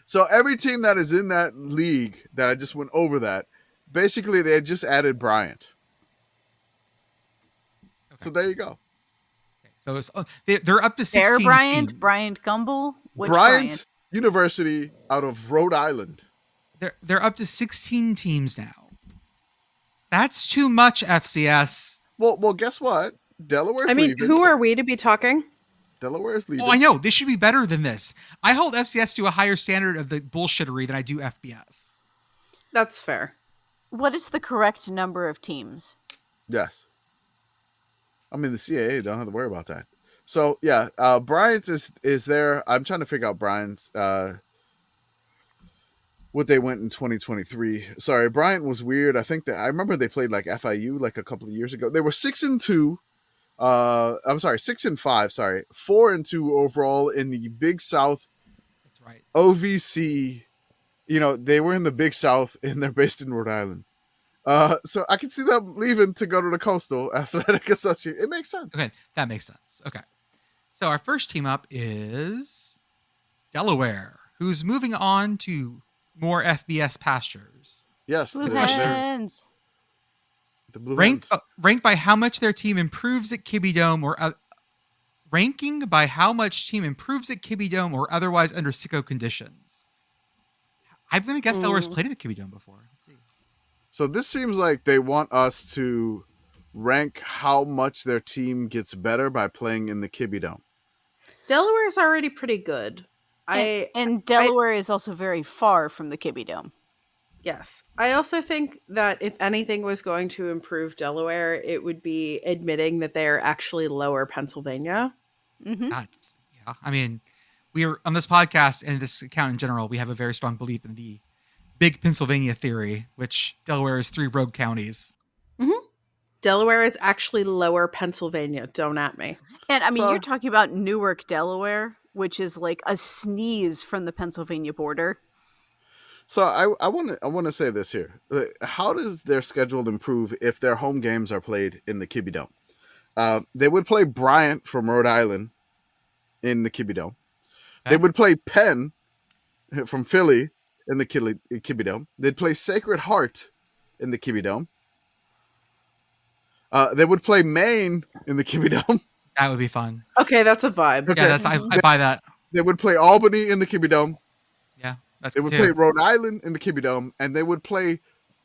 So every team that is in that league that I just went over that, basically, they had just added Bryant. Okay. So there you go. Okay. So they're up to 16 Bryant, teams. Bryant Gumbel, Bryant University out of Rhode Island. They're up to 16 teams now. That's too much, FCS. Well, guess what? Delaware's I mean, leaving. who are we to be talking? Delaware's leaving. Oh, I know. This should be better than this. I hold FCS to a higher standard of the bullshittery than I do FBS. That's fair. What is the correct number of teams? Yes. I mean, the CAA don't have to worry about that. So, yeah, Bryant's is there. I'm trying to figure out Bryant's, what they went in 2023. Sorry, Bryant was weird. I think that I remember they played like FIU like a couple of years ago. They were 6-2. I'm sorry, 6-5. Sorry, 4-2 overall in the Big South. That's right. OVC. You know, they were in the Big South and they're based in Rhode Island. So I can see them leaving to go to the Coastal Athletic Association. It makes sense. Okay, that makes sense. Okay. So our first team up is Delaware, who's moving on to more FBS pastures. Yes, Blue they're- Hens. the Blue Ranked Hens. ranked by how much their team improves at Kibbe Dome or ranking by how much team improves at Kibbe Dome or otherwise under SICKO conditions. I'm going to guess Delaware's played at the Kibbe Dome before. Let's see. So this seems like they want us to rank how much their team gets better by playing in the Kibbe Dome. Delaware's already pretty good. And Delaware is also very far from the Kibbe Dome. Yes. I also think that if anything was going to improve Delaware, it would be admitting that they are actually lower Pennsylvania. Mm-hmm. That's, yeah. I mean, we are on this podcast and this account in general, we have a very strong belief in the big Pennsylvania theory, which Delaware is 3 rogue counties. Delaware is actually lower Pennsylvania. Don't at me. And I mean, So- you're talking about Newark, Delaware, which is like a sneeze from the Pennsylvania border. So I want to say this here. How does their schedule improve if their home games are played in the Kibbe Dome? They would play Bryant from Rhode Island in the Kibbe Dome. Okay. They would play Penn from Philly in the Kibbe Dome. They'd play Sacred Heart in the Kibbe Dome. They would play Maine in the Kibbe Dome. That would be fun. Okay, that's a vibe. Okay. Yeah, I buy that. They would play Albany in the Kibbe Dome. Yeah, that's They good would too. play Rhode Island in the Kibbe Dome, and they would play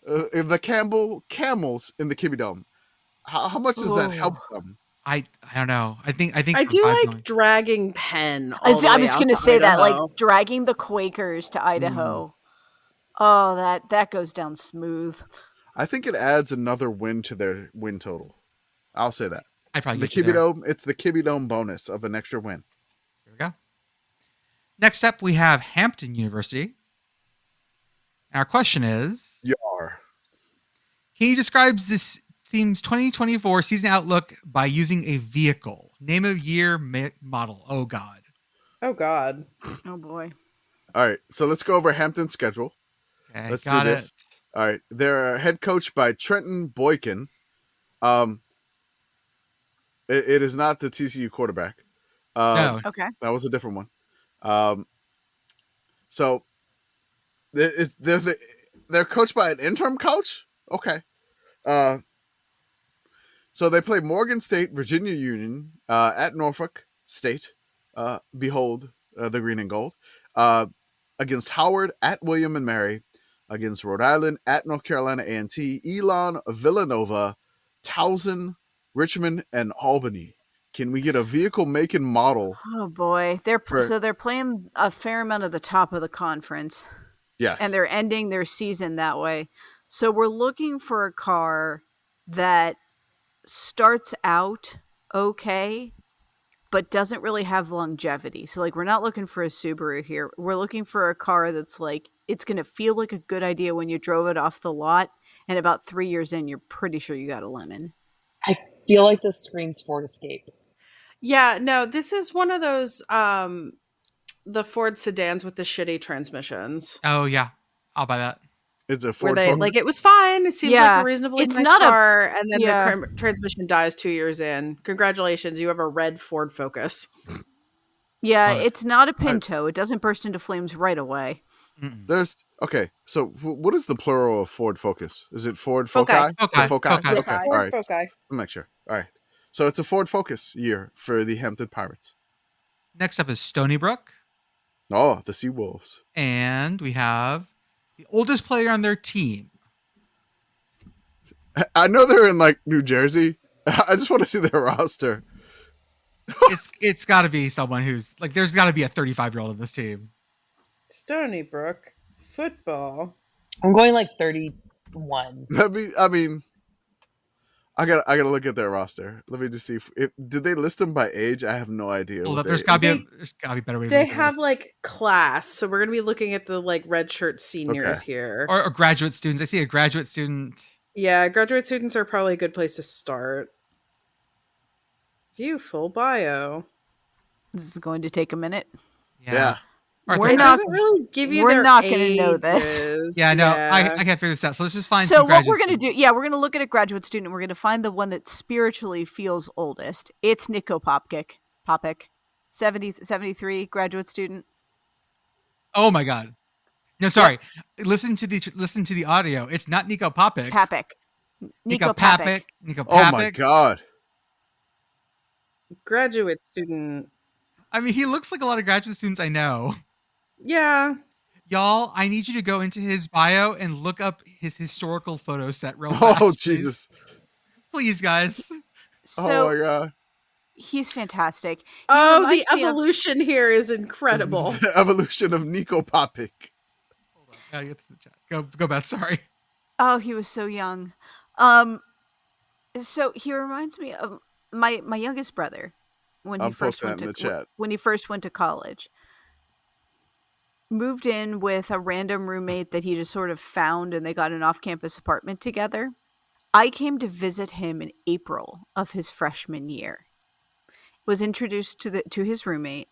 the Campbell Camels in the Kibbe Dome. How much does that help them? I don't know. I think I for do vibes like only. dragging Penn. I all the I way was out going to to say that, Idaho. like dragging the Quakers to Idaho. Oh, that goes down smooth. I think it adds another win to their win total. I'll say that. I'd probably The get you Kibbe there. Dome, it's the Kibbe Dome bonus of an extra win. Here we go. Next up, we have Hampton University. And our question is, Yar. can you describe this team's 2024 season outlook by using a vehicle? Name of year, model. Oh, God. Oh God. Oh boy. All right, so let's go over Hampton's schedule. Okay, Let's got do it. this. All right, they're head coached by Trenton Boykin. It is not the TCU quarterback. No, Okay. That was a different one. So they're coached by an interim coach. Okay. So they play Morgan State, Virginia Union, at Norfolk State. Behold, the green and gold. Against Howard, at William and Mary. Against Rhode Island, at North Carolina A&T, Elon, Villanova, Towson, Richmond, and Albany. Can we get a vehicle make and model? Oh boy. They're For- so they're playing a fair amount of the top of the conference. Yes. And they're ending their season that way. So we're looking for a car that starts out okay, but doesn't really have longevity. So like we're not looking for a Subaru here. We're looking for a car that's like it's going to feel like a good idea when you drove it off the lot, and about 3 years in, you're pretty sure you got a lemon. I feel like this screams Ford Escape. Yeah, no, this is one of those the Ford sedans with the shitty transmissions. oh yeah, I'll buy that. It's a Where Ford they Focus. like it was fine. It seems like Yeah, a reasonably it's nice not a- car, and then yeah. the transmission dies 2 years in. Congratulations, you have a red Ford Focus. Yeah, Love it. it's not a Pinto. It doesn't burst into flames right away. Mm-mm. There's okay. So what is the plural of Ford Focus? Is it Ford Foci. Foci? Foci. Foci. Foci. Okay. Yes, All Ford right. Focus. I'll make sure. All right. So it's a Ford Focus year for the Hampton Pirates. Next up is Stony Brook. Oh, the Seawolves. And we have the oldest player on their team. I know they're in like New Jersey. I just want to see their roster. It's got to be someone who's like. There's got to be a 35-year-old on this team. Stony Brook football. I'm going like 31. I gotta look at their roster. Let me just see if did they list them by age? I have no idea. Hold up, there's got to be a better way. They to have this. like class, so we're gonna be looking at the like redshirt seniors here, or graduate students. I see a graduate student. Yeah, graduate students are probably a good place to start. View full bio. This is going to take a minute. Yeah. It doesn't really give you. We're not going to know this. Yeah, no, I can't figure this out. So let's just find. So what we're going to do? Yeah, we're going to look at a graduate student. And we're going to find the one that spiritually feels oldest. It's Nico Popik, 73 graduate student. Oh my God! No, sorry. Yep. Listen to the audio. It's not Nico Popik. Nico Popik. Nico Popik. Oh my God! Graduate student. I mean, he looks like a lot of graduate students I know. Yeah. Y'all, I need you to go into his bio and look up his historical photo set real fast. Oh, Jesus. Please, guys. So, oh, my God. He's fantastic. The evolution here is incredible. The evolution of Nico Popik. Hold on. I gotta get to the chat. Go back. Sorry. Oh, he was so young. So he reminds me of my youngest brother when he first went to college. Moved in with a random roommate that he just sort of found, and they got an off-campus apartment together. I came to visit him in April of his freshman year. Was introduced to his roommate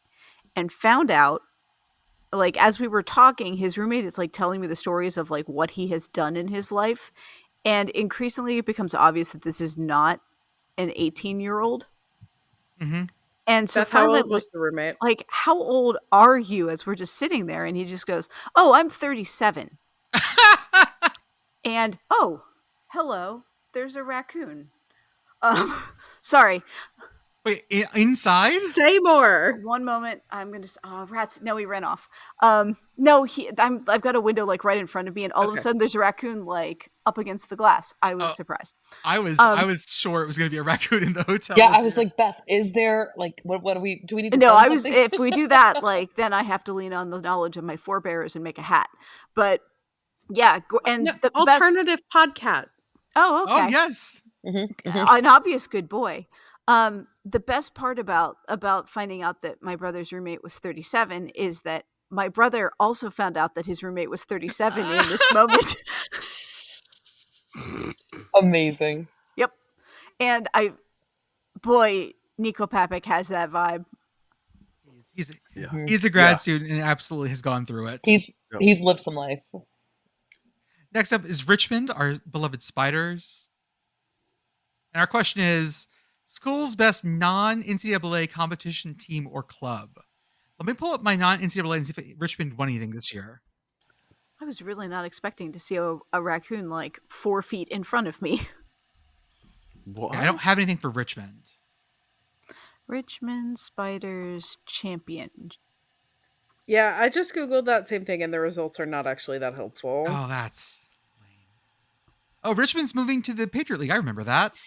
and found out, like, as we were talking, his roommate is like telling me the stories of like what he has done in his life. And increasingly it becomes obvious that this is not an 18-year-old. Mm-hmm. And so how old was the roommate? Like, how old are you? As we're just sitting there, and he just goes, "Oh, I'm 37." And oh, hello, there's a raccoon. Sorry. Wait, inside? Say more. One moment. I'm gonna. Oh, rats! No, he ran off. No, I've got a window like right in front of me, and all of a sudden there's a raccoon like up against the glass. I was surprised. I was sure it was gonna be a raccoon in the hotel. Yeah, I was like, Beth, is there like what do we need to? No, I was. If we do that, like then I have to lean on the knowledge of my forebears and make a hat. But yeah, and the alternative podcat. Oh, okay. Oh yes, an obvious good boy. The best part about finding out that my brother's roommate was 37 is that my brother also found out that his roommate was 37 in this moment. Amazing. Yep. And Nico Popik has that vibe. He's a grad student and absolutely has gone through it. He's lived some life. Next up is Richmond, our beloved Spiders. And our question is, school's best non-NCAA competition team or club. Let me pull up my non-NCAA and see if Richmond won anything this year. I was really not expecting to see a raccoon like 4 feet in front of me. What? Yeah, I don't have anything for Richmond. Richmond Spiders champion. Yeah, I just Googled that same thing and the results are not actually that helpful. Oh, that's lame. Oh, Richmond's moving to the Patriot League. I remember that.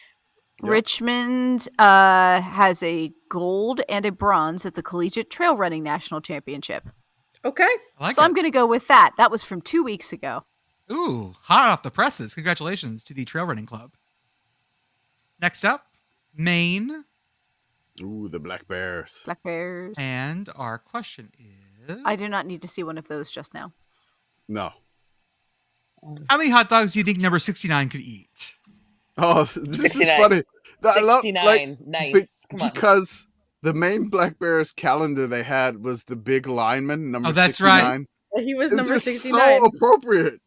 Yep. Richmond has a gold and a bronze at the Collegiate Trail Running National Championship. Okay. I'm going to go with that. That was from 2 weeks ago. Ooh, hot off the presses. Congratulations to the Trail Running Club. Next up, Maine. Ooh, the Black Bears. Black Bears. And our question is... I do not need to see one of those just now. No. How many hot dogs do you think number 69 could eat? Oh, this 69. is funny. 69. Nice. Come on. Because the main Black Bears calendar they had was the big lineman, number 69. Oh, that's right. He was number 69. So appropriate.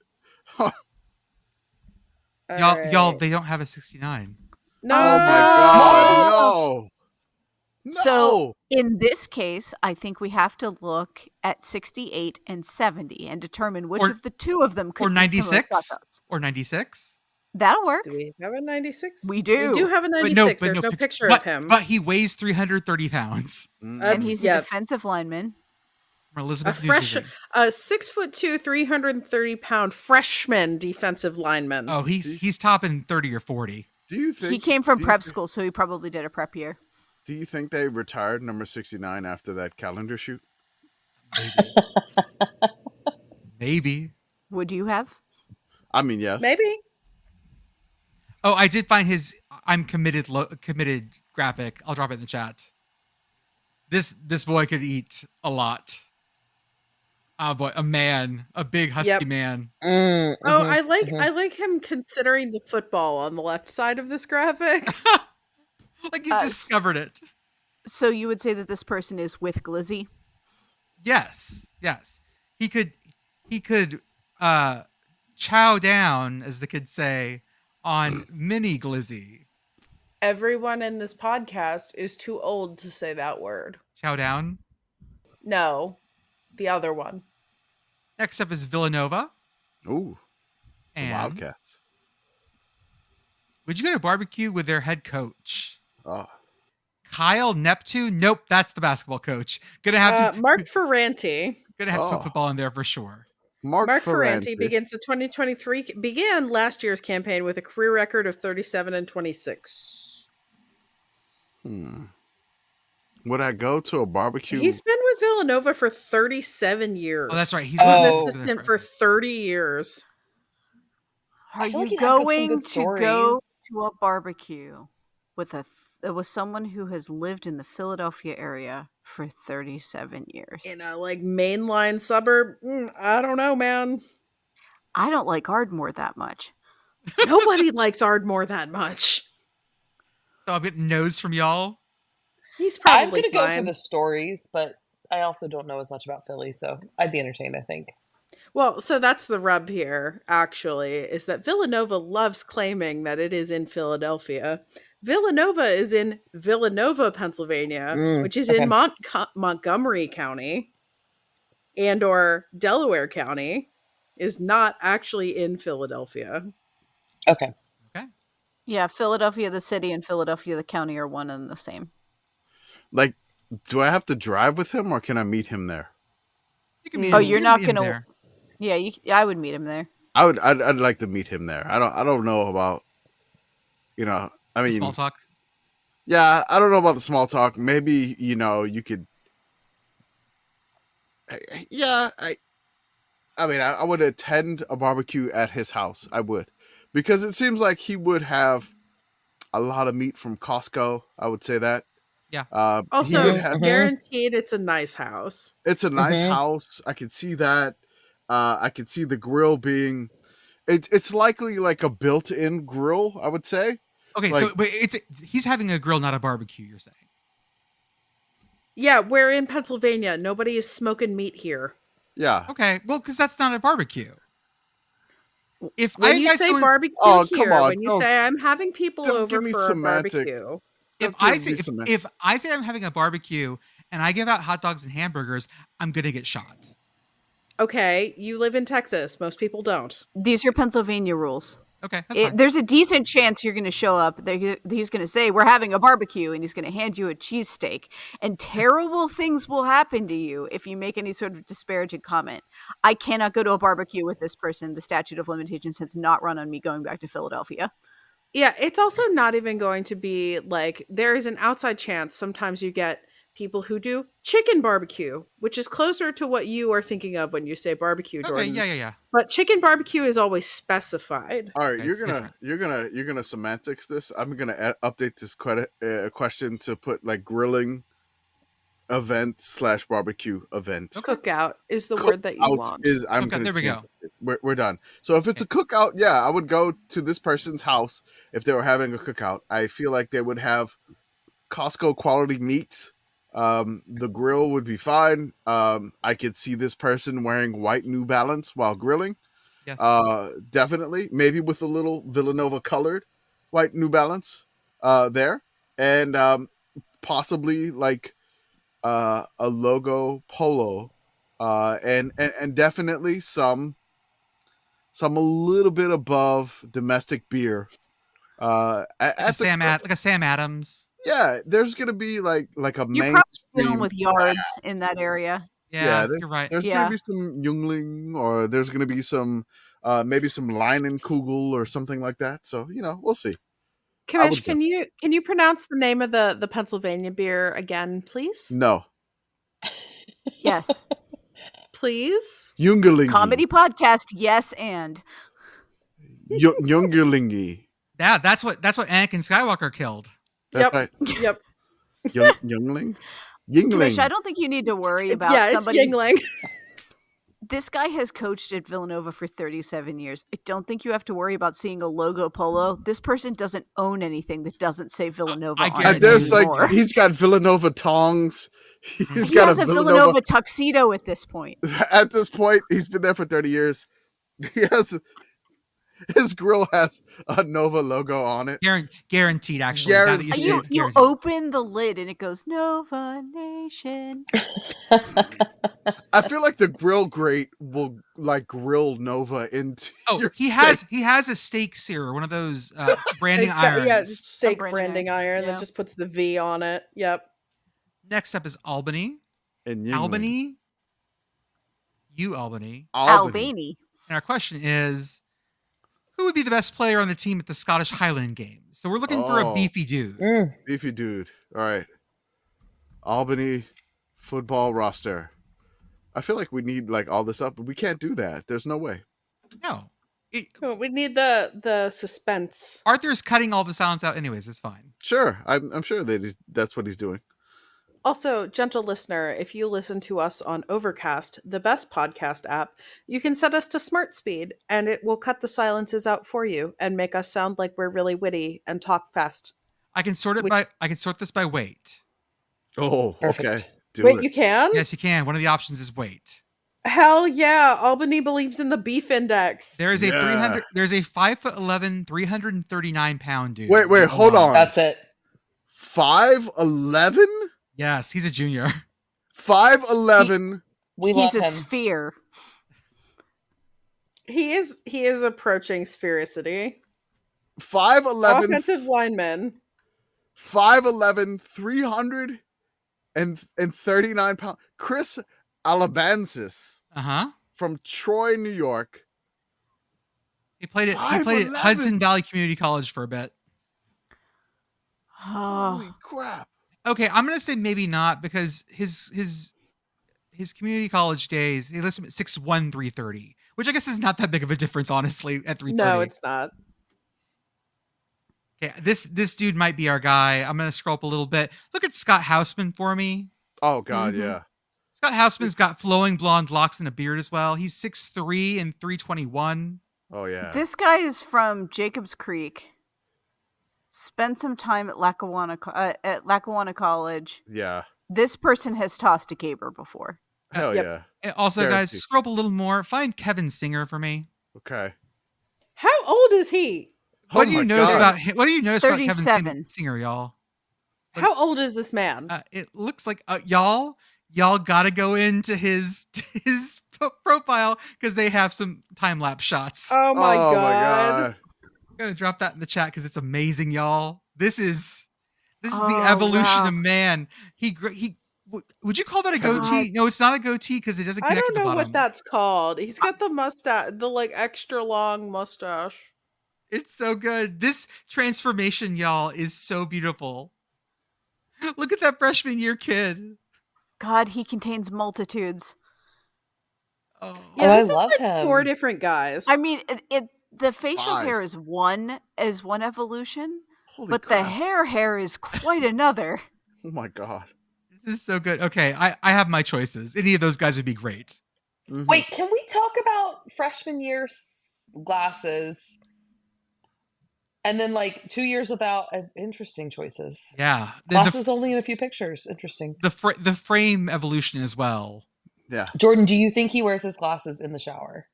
Y'all, they don't have a 69. No. Oh, my God. No. So in this case, I think we have to look at 68 and 70 and determine which of the two of them could or 96 or 96. That'll work. Do we have a 96? We do. We do have a 96. There's no picture of him. But he weighs 330 pounds. And he's a defensive lineman. from Elizabeth Newsweek. A 6'2", 330-pound freshman defensive lineman. Oh, he's topping 30 or 40. Do you think He came from prep school, so he probably did a prep year. Do you think they retired number 69 after that calendar shoot? Maybe. Would you have? I mean, yes. Maybe. Oh, I did find his "I'm committed" graphic. I'll drop it in the chat. This boy could eat a lot. Oh boy, a big husky man. I like him considering the football on the left side of this graphic. Like he's discovered it. So you would say that this person is with Glizzy? Yes. He could chow down, as the kids say, on mini Glizzy. Everyone in this podcast is too old to say that word. Chow down? No, the other one. Next up is Villanova. Ooh, and Wildcats. Would you go to barbecue with their head coach? Oh. Kyle Neptune? Nope, that's the basketball coach. Gonna have Mark Ferranti. Gonna have to put football in there for sure. Mark Ferranti began last year's campaign with a career record of 37-26. Would I go to a barbecue? He's been with Villanova for 37 years. Oh, that's right. He's been an assistant for 30 years. Are you going to go to a barbecue with someone who has lived in the Philadelphia area for 37 years? In a mainline suburb? I don't know, man. I don't like Ardmore that much. Nobody likes Ardmore that much. So I'll get no's from y'all. He's probably I'm gonna go for the stories, but I also don't know as much about Philly, so I'd be entertained, I think. Well, so that's the rub here, actually, is that Villanova loves claiming that it is in Philadelphia. Villanova is in Villanova, Pennsylvania, which is in Montgomery County, and or Delaware County, is not actually in Philadelphia. Okay. Yeah, Philadelphia the city and Philadelphia the county are one and the same. Do I have to drive with him or can I meet him there? You can meet him. You're not going to. Yeah, I would meet him there. I'd like to meet him there. I don't know about, I mean, small talk. Yeah, I don't know about the small talk. Maybe, you could. Yeah, I would attend a barbecue at his house. I would, because it seems like he would have a lot of meat from Costco. I would say that. Yeah. Also, guaranteed it's a nice house. It's a nice house. I can see that. I can see the grill being. It's likely like a built-in grill, I would say. Okay, but he's having a grill, not a barbecue. You're saying? Yeah, we're in Pennsylvania. Nobody is smoking meat here. Yeah. Okay, well, because that's not a barbecue. When you say barbecue here, when you say I'm having people over for a barbecue. If I say I'm having a barbecue and I give out hot dogs and hamburgers, I'm gonna get shot. Okay, you live in Texas. Most people don't. These are Pennsylvania rules. Okay, there's a decent chance you're going to show up. He's going to say, we're having a barbecue, and he's going to hand you a cheesesteak. And terrible things will happen to you if you make any sort of disparaging comment. I cannot go to a barbecue with this person. The statute of limitations has not run on me going back to Philadelphia. Yeah, it's also not even going to be there is an outside chance sometimes you get people who do chicken barbecue, which is closer to what you are thinking of when you say barbecue, Jordan. Okay, yeah. But chicken barbecue is always specified. All right, you're gonna semantics this. I'm gonna update this question to put grilling event / barbecue event. Okay. Cookout is the word that you want. There we go. We're done. So if it's a cookout, yeah, I would go to this person's house if they were having a cookout. I feel like they would have Costco quality meat. The grill would be fine. I could see this person wearing white New Balance while grilling. Yes. Definitely. Maybe with a little Villanova colored white New Balance there. And possibly a logo polo. And definitely some a little bit above domestic beer. Like a Sam Adams. Yeah, there's gonna be like a You're mainstream. probably dealing with yards in that area. Yeah, you're right. There's Yeah. gonna be some Jungling, or there's gonna be some maybe some Leinenkugel or something like that. So we'll see. I would Commish, can you pronounce the name of the Pennsylvania beer again, please? No, Yes. Please. Jungerlingi. Comedy podcast, yes, and. Jungerlingi. Yeah, that's what Anakin Skywalker killed. That's Yep. right. Yep. Youngling. Commish, I Yingling. don't think you need to worry It's about somebody. It's Yingling. This guy has coached at Villanova for 37 years. I don't think you have to worry about seeing a logo polo. This person doesn't own anything that doesn't say Villanova I on guarantee it And there's anymore. like he's got Villanova tongs. He's He got has a a Villanova tuxedo at this point. At this point, he's been there for 30 years. He has his grill has a Nova logo on it. Guaranteed, actually. Now that Guaranteed. say You it, you guaranteed. open the lid and it goes Nova Nation. I feel like the grill grate will like grill Nova into. Oh, your he has a steak searer, one of those branding It's got- irons. Yeah, steak branding branding iron yeah. that just puts the V on it. Yep. Next up is Albany. And Yingling. Albany. Albany. Albany. And our question is, who would be the best player on the team at the Scottish Highland Games? So we're looking for a Oh. beefy dude. Beefy dude. All right. Albany football roster. I feel like we need like all this up, but we can't do that. There's no way. No. We need the suspense. Arthur's cutting all the sounds out anyways. It's fine. Sure. I'm sure that that's what he's doing. Also, gentle listener, if you listen to us on Overcast, the best podcast app, you can set us to smart speed and it will cut the silences out for you and make us sound like we're really witty and talk fast. I can sort this by weight. Oh, Perfect. okay. Do Wait, it. you can? Yes, you can. One of the options is weight. Hell yeah. Albany believes in the beef index. There is a Yeah. 300. There's a 5'11", 339-pound dude. Wait, hold on. That's it. 5'11"? Yes, he's a junior. 5'11". We love He's a him. sphere. He is approaching sphericity. 5'11", Offensive lineman. 5'11", 339 pounds. Chris Alabansis Uh-huh. from Troy, New York. He played at 5'11". Hudson Valley Community College for a bit. Holy Oh, crap. Okay, I'm gonna say maybe not because his community college days, he listed him at 6'1", 330, which I guess is not that big of a difference, honestly, at 330. No, it's not. Okay, this dude might be our guy. I'm gonna scroll up a little bit. Look at Scott Houseman for me. Oh, God, Mhm. yeah. Scott Houseman's got flowing blonde locks and a beard as well. He's 6'3" and 321. Oh, yeah. this guy is from Jacobs Creek. Spent some time at Lackawanna College. Yeah. This person has tossed a caber before. Hell Yep. yeah. And also, guys, Guaranteed. scroll up a little more. Find Kevin Singer for me. Okay. How old is he? What Oh do you my notice God. about him? What do you notice about Kevin 37. Singer, y'all? How old is this man? It looks like y'all gotta go into his profile because they have some time lapse shots. Oh my Oh, god. my God. I'm gonna drop that in the chat because it's amazing, y'all. This is the Oh, evolution wow. of man. Would you call that a God. goatee? No, it's not a goatee because it doesn't I connect don't to the know bottom. what that's called. He's got the mustache, the like extra long mustache. It's so good. This transformation, y'all, is so beautiful. Look at that freshman year kid. God, he contains multitudes. Oh, Yeah, I this love is like 4 him. different guys. I mean, the facial 5. hair is one evolution, Holy but crap. the hair is quite another. Oh, my God. this is so good. Okay, I have my choices. Any of those guys would be great. Mhm. Wait, can we talk about freshman year glasses? And then like 2 years without interesting choices. Yeah, Glasses only in a few pictures. Interesting. the frame evolution as well. Yeah. Jordan, do you think he wears his glasses in the shower?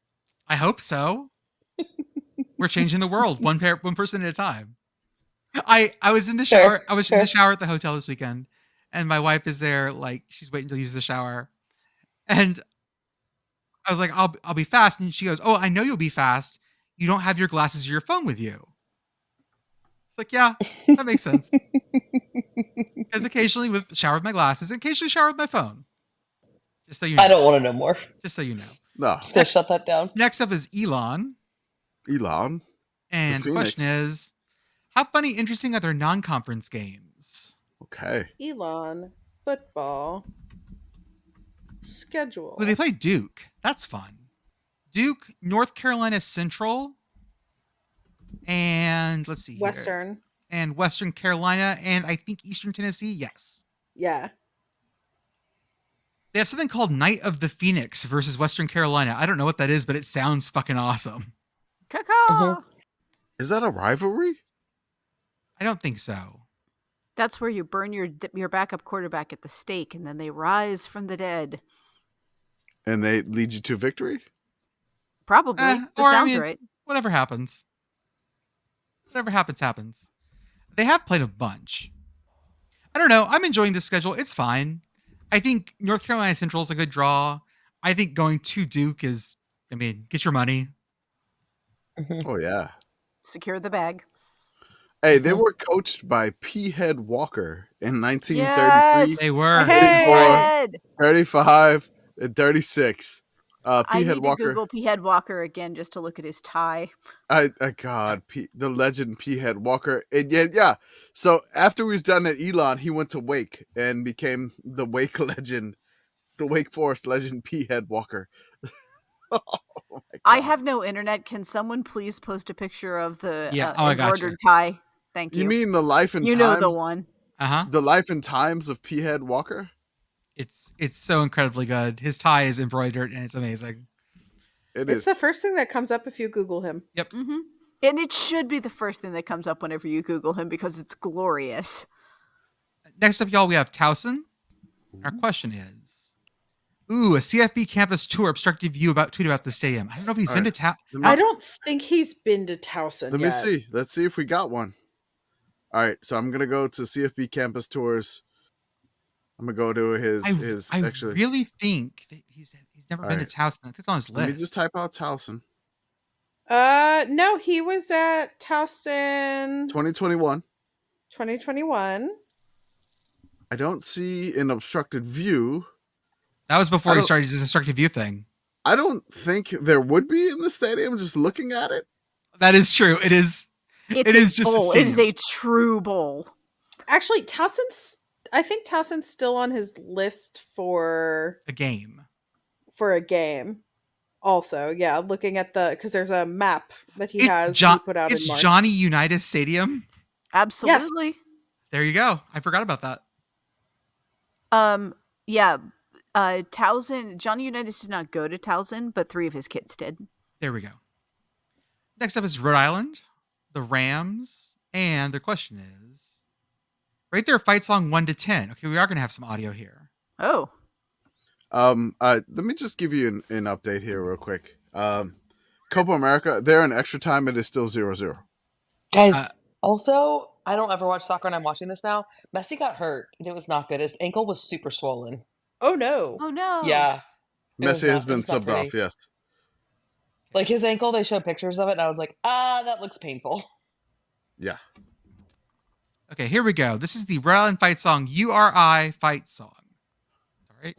I hope so. We're changing the world one person at a time. I was in the Sure, shower. I was in the sure. shower at the hotel this weekend, and my wife is there. Like she's waiting to use the shower, and I was like, "I'll be fast." And she goes, "Oh, I know you'll be fast. You don't have your glasses or your phone with you." It's like, yeah, that makes sense. Because occasionally shower with my glasses, and occasionally shower with my phone. Just so you know. I don't want to know more. Just so you know. No. Just gonna shut that down. Next up is Elon. Elon. And the Phoenix. question is, how funny, interesting are their non-conference games? Okay. Elon football schedule. Well, they play Duke. That's fun. Duke, North Carolina Central, and let's see here. Western. And Western Carolina, and I think Eastern Tennessee. Yes. Yeah. They have something called Night of the Phoenix versus Western Carolina. I don't know what that is, but it sounds fucking awesome. Caw-caw. Is that a rivalry? I don't think so. That's where you burn your backup quarterback at the stake, and then they rise from the dead. And they lead you to victory? Probably. That or, I sounds mean, right. Whatever happens. Whatever happens, happens. They have played a bunch. I don't know. I'm enjoying this schedule. It's fine. I think North Carolina Central is a good draw. I think going to Duke is, I mean, get your money. Oh, yeah. Secure the bag. Hey, they were coached by P. Head Walker in 1933, Yes! They were. Head! 35, and 36. I P. need Head to Walker. Google P. Head Walker again just to look at his tie. God, the legend P. Head Walker. And yeah. So after he was done at Elon, he went to Wake and became the Wake legend, the Wake Forest legend P. Head Walker. Oh my God. I have no internet. Can someone please post a picture of the I got embroidered tie? Thank you. You mean the life and you times? know the one. Uh-huh. The life and times of P. Head Walker? It's so incredibly good. His tie is embroidered and it's amazing. It's the first thing that comes up if you Google him. Yep. Mm-hmm. And it should be the first thing that comes up whenever you Google him because it's glorious. Next up, y'all, we have Towson. Our question is, a CFB campus tour obstructed view tweet about the stadium. I don't know if he's been to Towson. I don't think he's been to Towson Let yet. me see. Let's see if we got one. All right, so I'm gonna go to CFB campus tours. I'm gonna go to his. I actually, really think that he's never been to Towson. I think it's on his list. let me just type out Towson. No, he was at Towson 2021. 2021. I don't see an obstructed view. That was before he started his obstructed view thing. I don't think there would be in the stadium. Just looking at it. That is true. It is. It's is just bowl. a It is stadium. a true bowl. Actually, I think Towson's still on his list for a game. Also, yeah, looking at because there's a map that he has he put out in March. It's Johnny Unitas Stadium. Absolutely. Yes. There you go. I forgot about that. Yeah. Towson, Johnny Unitas did not go to Towson, but 3 of his kids did. There we go. Next up is Rhode Island, the Rams, and their question is, rate their fight song 1 to 10. Okay, we are going to have some audio here. Oh. Let me just give you an update here real quick. Copa America, they're in extra time. It is still 0-0. Guys, also, I don't ever watch soccer and I'm watching this now. Messi got hurt and it was not good. His ankle was super swollen. Oh, no. Oh, no. Yeah. Messi has been subbed off, yes. Like his ankle, they showed pictures of it and I was like, that looks painful. Yeah. Okay, here we go. This is the Rhode Island fight song, URI fight song. All right.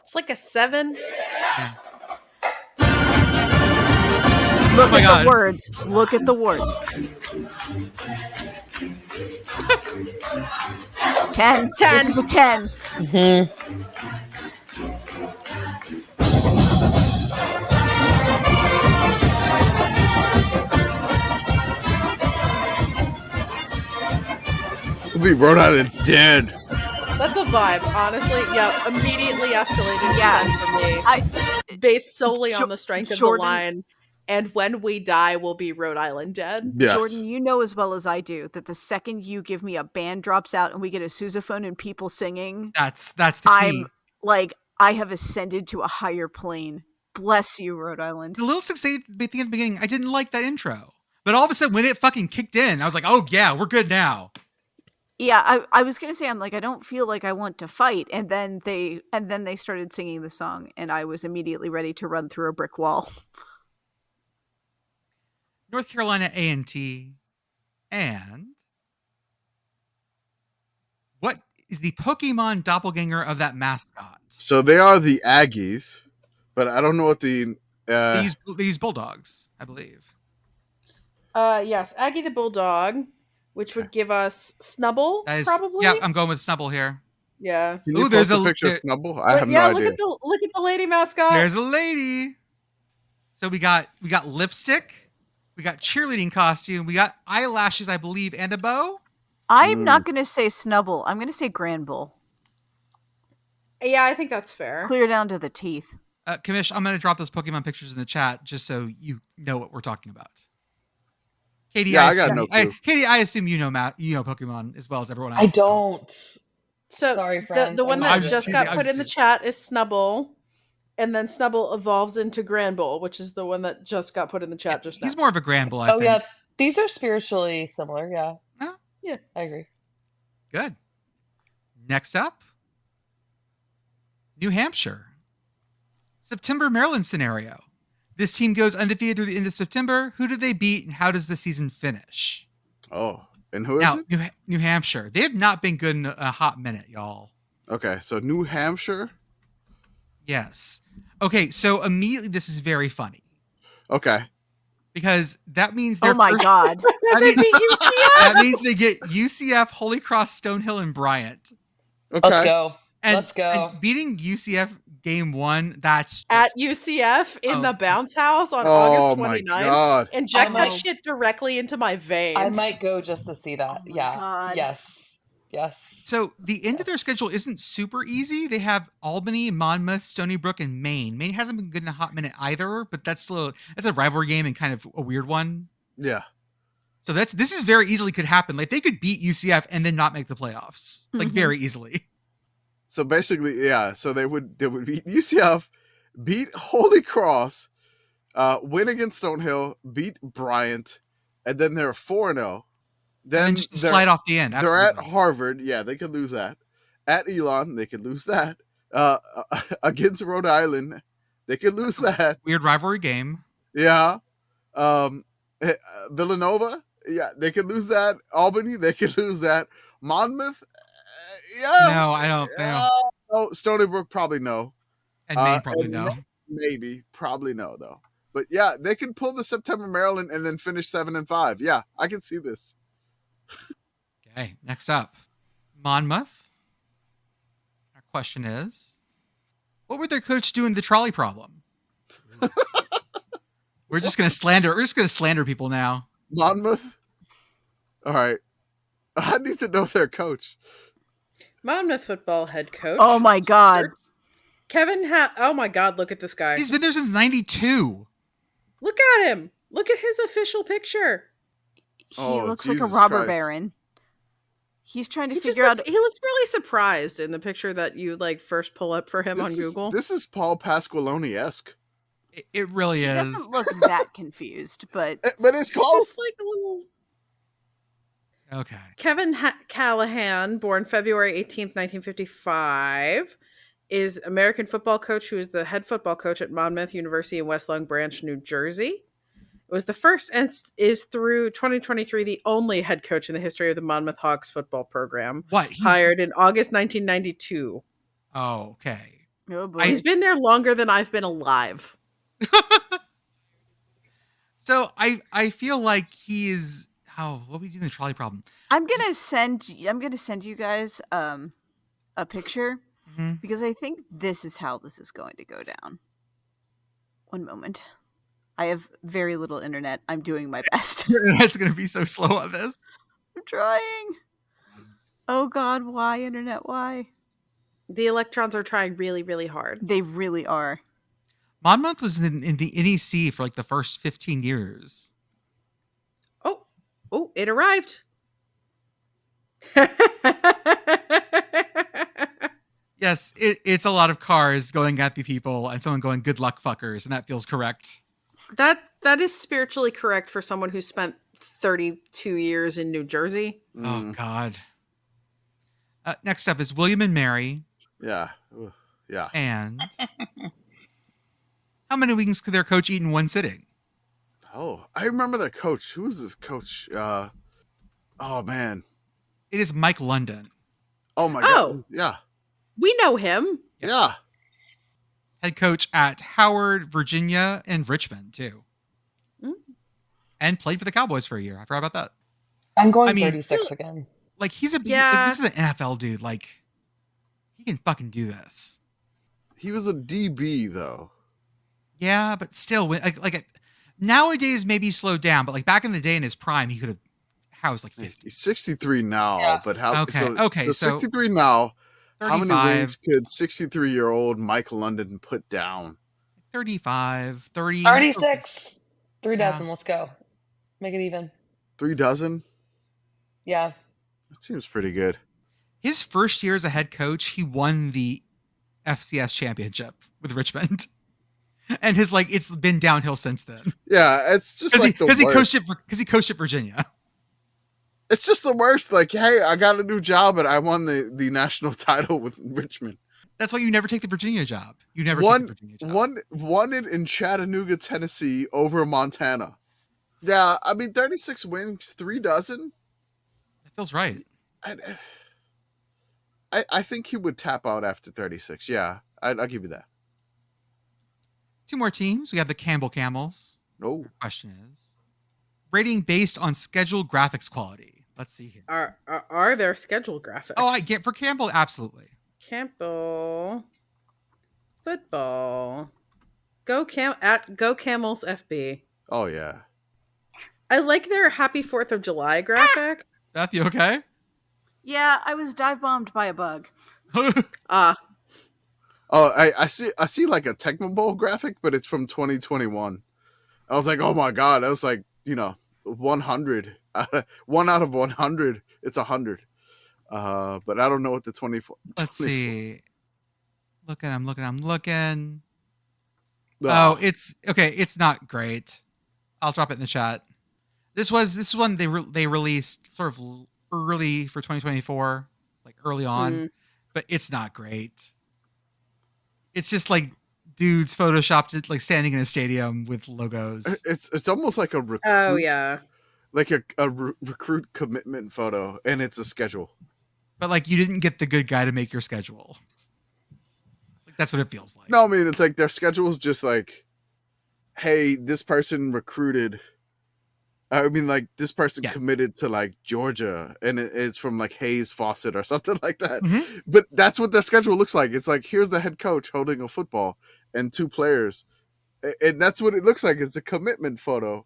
It's like a 7. Yeah. Look my at God. the words. Look at the words. 10. 10. This is a 10. It'll be Rhode Island dead. That's a vibe, honestly. Yeah, immediately escalated Yeah. for me. Based solely on the strength of Jordan- the line. And when we die, we'll be Rhode Island dead. Yes. Jordan, you know as well as I do that the second you give me a band drops out and we get a sousaphone and people singing, That's the key. I'm like, I have ascended to a higher plane. Bless you, Rhode Island. A little succeeded at the beginning. I didn't like that intro. But all of a sudden, when it fucking kicked in, I was like, oh, yeah, we're good now. Yeah, I was gonna say, I'm like, I don't feel like I want to fight, and then they started singing the song, and I was immediately ready to run through a brick wall. North Carolina A&T. And what is the Pokemon doppelganger of that mascot? So they are the Aggies, but I don't know what the... They use bulldogs, I believe. Yes, Aggie the Bulldog, which would give us Snubble, probably. Yeah, I'm going with Snubble here. Yeah. Can you post a picture of Snubble? I have no idea. Look at the lady mascot. There's a lady. So we got lipstick, we got cheerleading costume, we got eyelashes, I believe, and a bow. I'm not going to say Snubble. I'm going to say Granbull. Yeah, I think that's fair. Clear down to the teeth. Commish, I'm going to drop those Pokemon pictures in the chat just so you know what we're talking about. Katie, yeah, I got no clue. Katie, I assume you know Pokemon as well as everyone else. I don't. So sorry, friends. The one that just got put in the chat is Snubble, and then Snubble evolves into Granbull, which is the one that just got put in the chat just now. He's more of a Granbull, I think. Yeah, these are spiritually similar. Yeah. Yeah, I agree. Good. Next up, New Hampshire. September Maryland scenario. This team goes undefeated through the end of September. Who do they beat, and how does the season finish? Oh, and who is it? New Hampshire. They have not been good in a hot minute, y'all. Okay, so New Hampshire? Yes. Okay, so immediately this is very funny. Okay. Because that means God. That means they get UCF, Holy Cross, Stonehill, and Bryant. Okay. Let's go. Let's go. And beating UCF game 1, that's at UCF in the bounce house on August 29th. Inject that shit directly into my veins. I might go just to see that. God. Yes. So the end of their schedule isn't super easy. They have Albany, Monmouth, Stony Brook, and Maine. Maine hasn't been good in a hot minute either, but that's a rivalry game and kind of a weird one. Yeah. So this is very easily could happen. Like they could beat UCF and then not make the playoffs. Like very easily. So basically, yeah. So they would beat UCF, beat Holy Cross, win against Stonehill, beat Bryant, and then they're 4-0. Then just slide off the end. Absolutely. They're at Harvard. Yeah, they could lose that. At Elon, they could lose that. Against Rhode Island, they could lose that. Weird rivalry game. Yeah. Villanova, yeah, they could lose that. Albany, they could lose that. Monmouth, yeah. No, I don't. Oh, Stony Brook, probably no. And Maine, probably no. Maybe, probably no, though. But yeah, they can pull the September Maryland and then finish 7-5. Yeah, I can see this. Okay, next up, Monmouth. Our question is, what would their coach do in the trolley problem? We're just gonna slander people now. Monmouth. All right, I need to know their coach. Monmouth football head coach. Oh my God, oh my God, look at this guy. He's been there since '92. Look at him. Look at his official picture. He looks like a robber baron. He's trying to figure out. He looks really surprised in the picture that you first pull up for him on Google. This is Paul Pasqualoni-esque. It really is. He doesn't look that confused, but it's close. Just like a little. Okay. Kevin Callahan, born February 18th, 1955, is American football coach who is the head football coach at Monmouth University in West Long Branch, New Jersey. It was the first and is through 2023 the only head coach in the history of the Monmouth Hawks football program. Hired in August 1992. Oh, okay. Oh boy. He's been there longer than I've been alive. So I feel like he is. Oh, what are we doing in the trolley problem? I'm gonna send you guys a picture because I think this is how this is going to go down. One moment. I have very little internet. I'm doing my best. Your internet's going to be so slow on this. I'm trying. Oh God, why internet? Why? The electrons are trying really, really hard. They really are. Monmouth was in the NEC for like the first 15 years. Oh, it arrived. Yes, it's a lot of cars going at the people and someone going, good luck, fuckers. And that feels correct. That is spiritually correct for someone who spent 32 years in New Jersey. Oh, God. Next up is William and Mary. Yeah. Yeah. And how many wings could their coach eat in one sitting? Oh, I remember that coach. Who was this coach? Oh, man. It is Mike London. Oh, my God. Yeah. We know him. Yes. Yeah. Head coach at Howard, Virginia, and Richmond, too. And played for the Cowboys for a year. I forgot about that. I'm going 36 again. Like, he's a... Yeah. Like, this is an NFL dude. Like, he can fucking do this. He was a DB, though. Yeah, but still, nowadays maybe slowed down, but like back in the day in his prime, he could have housed like 50. He's 63 now, Yeah. but how? Okay, So 63 now. 35, How many wings could 63-year-old Mike London put down? 35, 30. 36. 3 Yeah. dozen. Let's go. Make it even. 3 dozen? Yeah. That seems pretty good. His first year as a head coach, he won the FCS championship with Richmond. And it's been downhill since then. Yeah, it's just like the Because worst. he coached at Virginia. It's just the worst. Like, hey, I got a new job and I won the national title with Richmond. That's why you never take the Virginia job. You never take the Virginia job. Won it in Chattanooga, Tennessee over Montana. Yeah, I mean 36 wins, 3 dozen. That feels right. I think he would tap out after 36. Yeah, I'll give you that. 2 more teams. We have the Campbell Camels. No. Question is, rating based on scheduled graphics quality. Let's see here. Are there scheduled graphics? Oh, I get for Campbell, absolutely. Campbell football. Go Camels FB. Oh yeah. I like their Happy 4th of July graphic. Beth, you okay? Yeah, I was dive bombed by a bug. Oh, I see like a Tecmo Bowl graphic, but it's from 2021. I was like, oh my God. I was like, 100. 1 out of 100. It's 100. But I don't know what the 24. Let's see. I'm looking. Oh. Oh, it's okay. It's not great. I'll drop it in the chat. This one they released sort of early for 2024, like early on, but it's not great. It's just like dudes photoshopped like standing in a stadium with logos. It's almost like a recruit. Oh yeah. Like a recruit commitment photo, and it's a schedule. But like you didn't get the good guy to make your schedule. Like that's what it feels like. No, I mean it's like their schedule is just like, hey, this person recruited. I mean, like this person committed to like Georgia, and it's from like Hayes Fawcett or something like that. Mm-hmm. But that's what their schedule looks like. It's like here's the head coach holding a football and 2 players, and that's what it looks like. It's a commitment photo,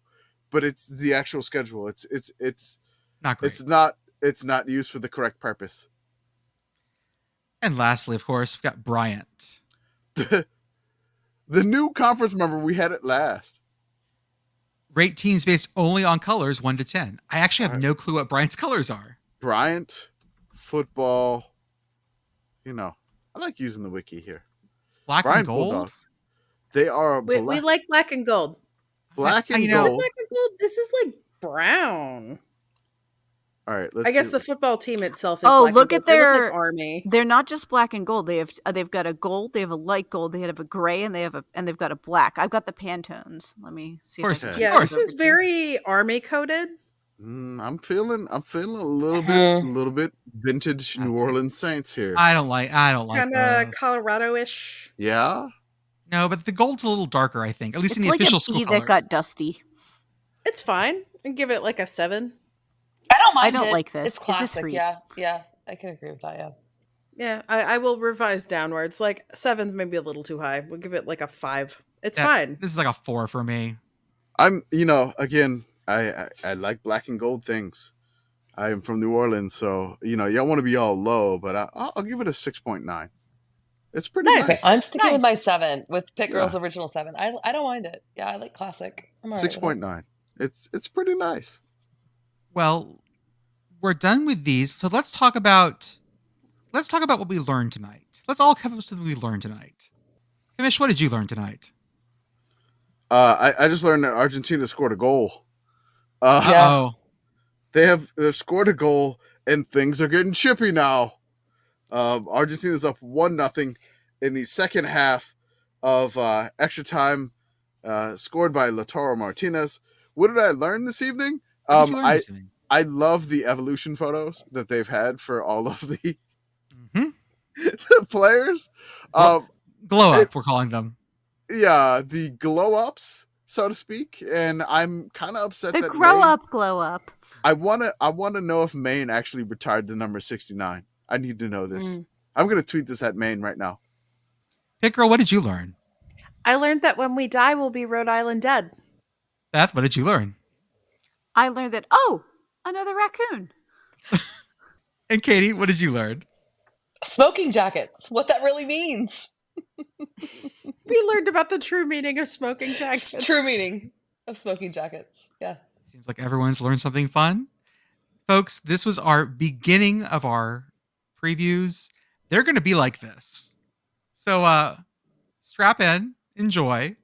but it's the actual schedule. It's not great. It's not used for the correct purpose. And lastly, of course, we've got Bryant. The new conference member we had at last. Rate teams based only on colors 1 to 10. I actually have no clue what Bryant's colors are. Bryant, football. I like using the wiki here. It's black Bryant and gold. Bulldogs. They are We like black and gold. black and Is it gold. black and gold? This is like brown. All right, let's I guess see. the football team itself is Oh, black look and at gold. They look their like Army. They're not just black and gold. They've got a gold, they have a light gold, they have a gray, and they've got a black. I've got the Pantones. Let me see. Of course, if I can of Yeah, get course. this it is over here. very Army coded. I'm feeling a little bit vintage New That's it. Orleans Saints here. I don't like Kind of those. Colorado-ish. Yeah. No, but the gold's a little darker, I think. At least It's in the like official a school bee colors. that got dusty. It's fine. I'd give it like a 7. I don't mind I don't it. like this. It's It's a classic. 3. Yeah. I can agree with that, yeah. Yeah, I will revise downwards. Like 7's maybe a little too high. We'll give it like a 5. It's Yeah, fine. This is like a 4 for me. I'm again, I like black and gold things. I am from New Orleans, so y'all want to be all low, but I'll give it a 6.9. It's pretty Nice. nice. Okay, I'm sticking with Nice. my 7, with Pitt Girl's Yeah. original 7. I don't mind it. Yeah, I like classic. I'm all right with it. 6.9. It's pretty nice. Well, we're done with these, so let's talk about what we learned tonight. Let's all come up with something we learned tonight. Commish, what did you learn tonight? I just learned that Argentina scored a goal. Yeah. Oh, They've scored a goal and things are getting chippy now. Argentina's up 1-0 in the second half of extra time, scored by Lautaro Martinez. What did I learn this evening? what did you learn this evening? I love the evolution photos that they've had for all of the, Mhm. the players. Glow up, we're calling them. Yeah, the glow ups, so to speak. And I'm kind of upset The that grow Maine- up, glow up. I wanna know if Maine actually retired the number 69. I need to know this. I'm gonna tweet this at Maine right now. Pitt Girl, what did you learn? I learned that when we die, we'll be Rhode Island dead. Beth, what did you learn? I learned that, another raccoon. And Katie, what did you learn? Smoking jackets. What that really means. We learned about the true meaning of smoking jackets. True meaning of smoking jackets. Yeah. Seems like everyone's learned something fun. Folks, this was our beginning of our previews. They're going to be like this. So strap in, enjoy,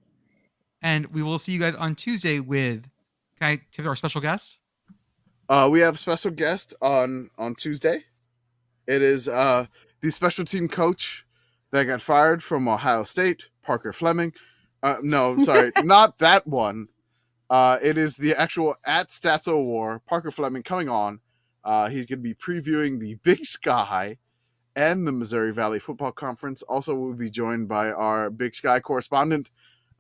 and we will see you guys on Tuesday with, can I tip our special guest? We have a special guest on Tuesday. It is the special team coach that got fired from Ohio State, Parker Fleming. No, sorry, not that one. It is the actual at Statso War, Parker Fleming coming on. He's going to be previewing the Big Sky and the Missouri Valley Football Conference. Also, we'll be joined by our Big Sky correspondent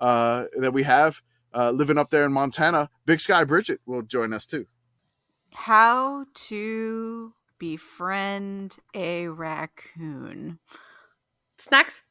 that we have living up there in Montana. Big Sky Bridget will join us too. How to befriend a raccoon. Snacks?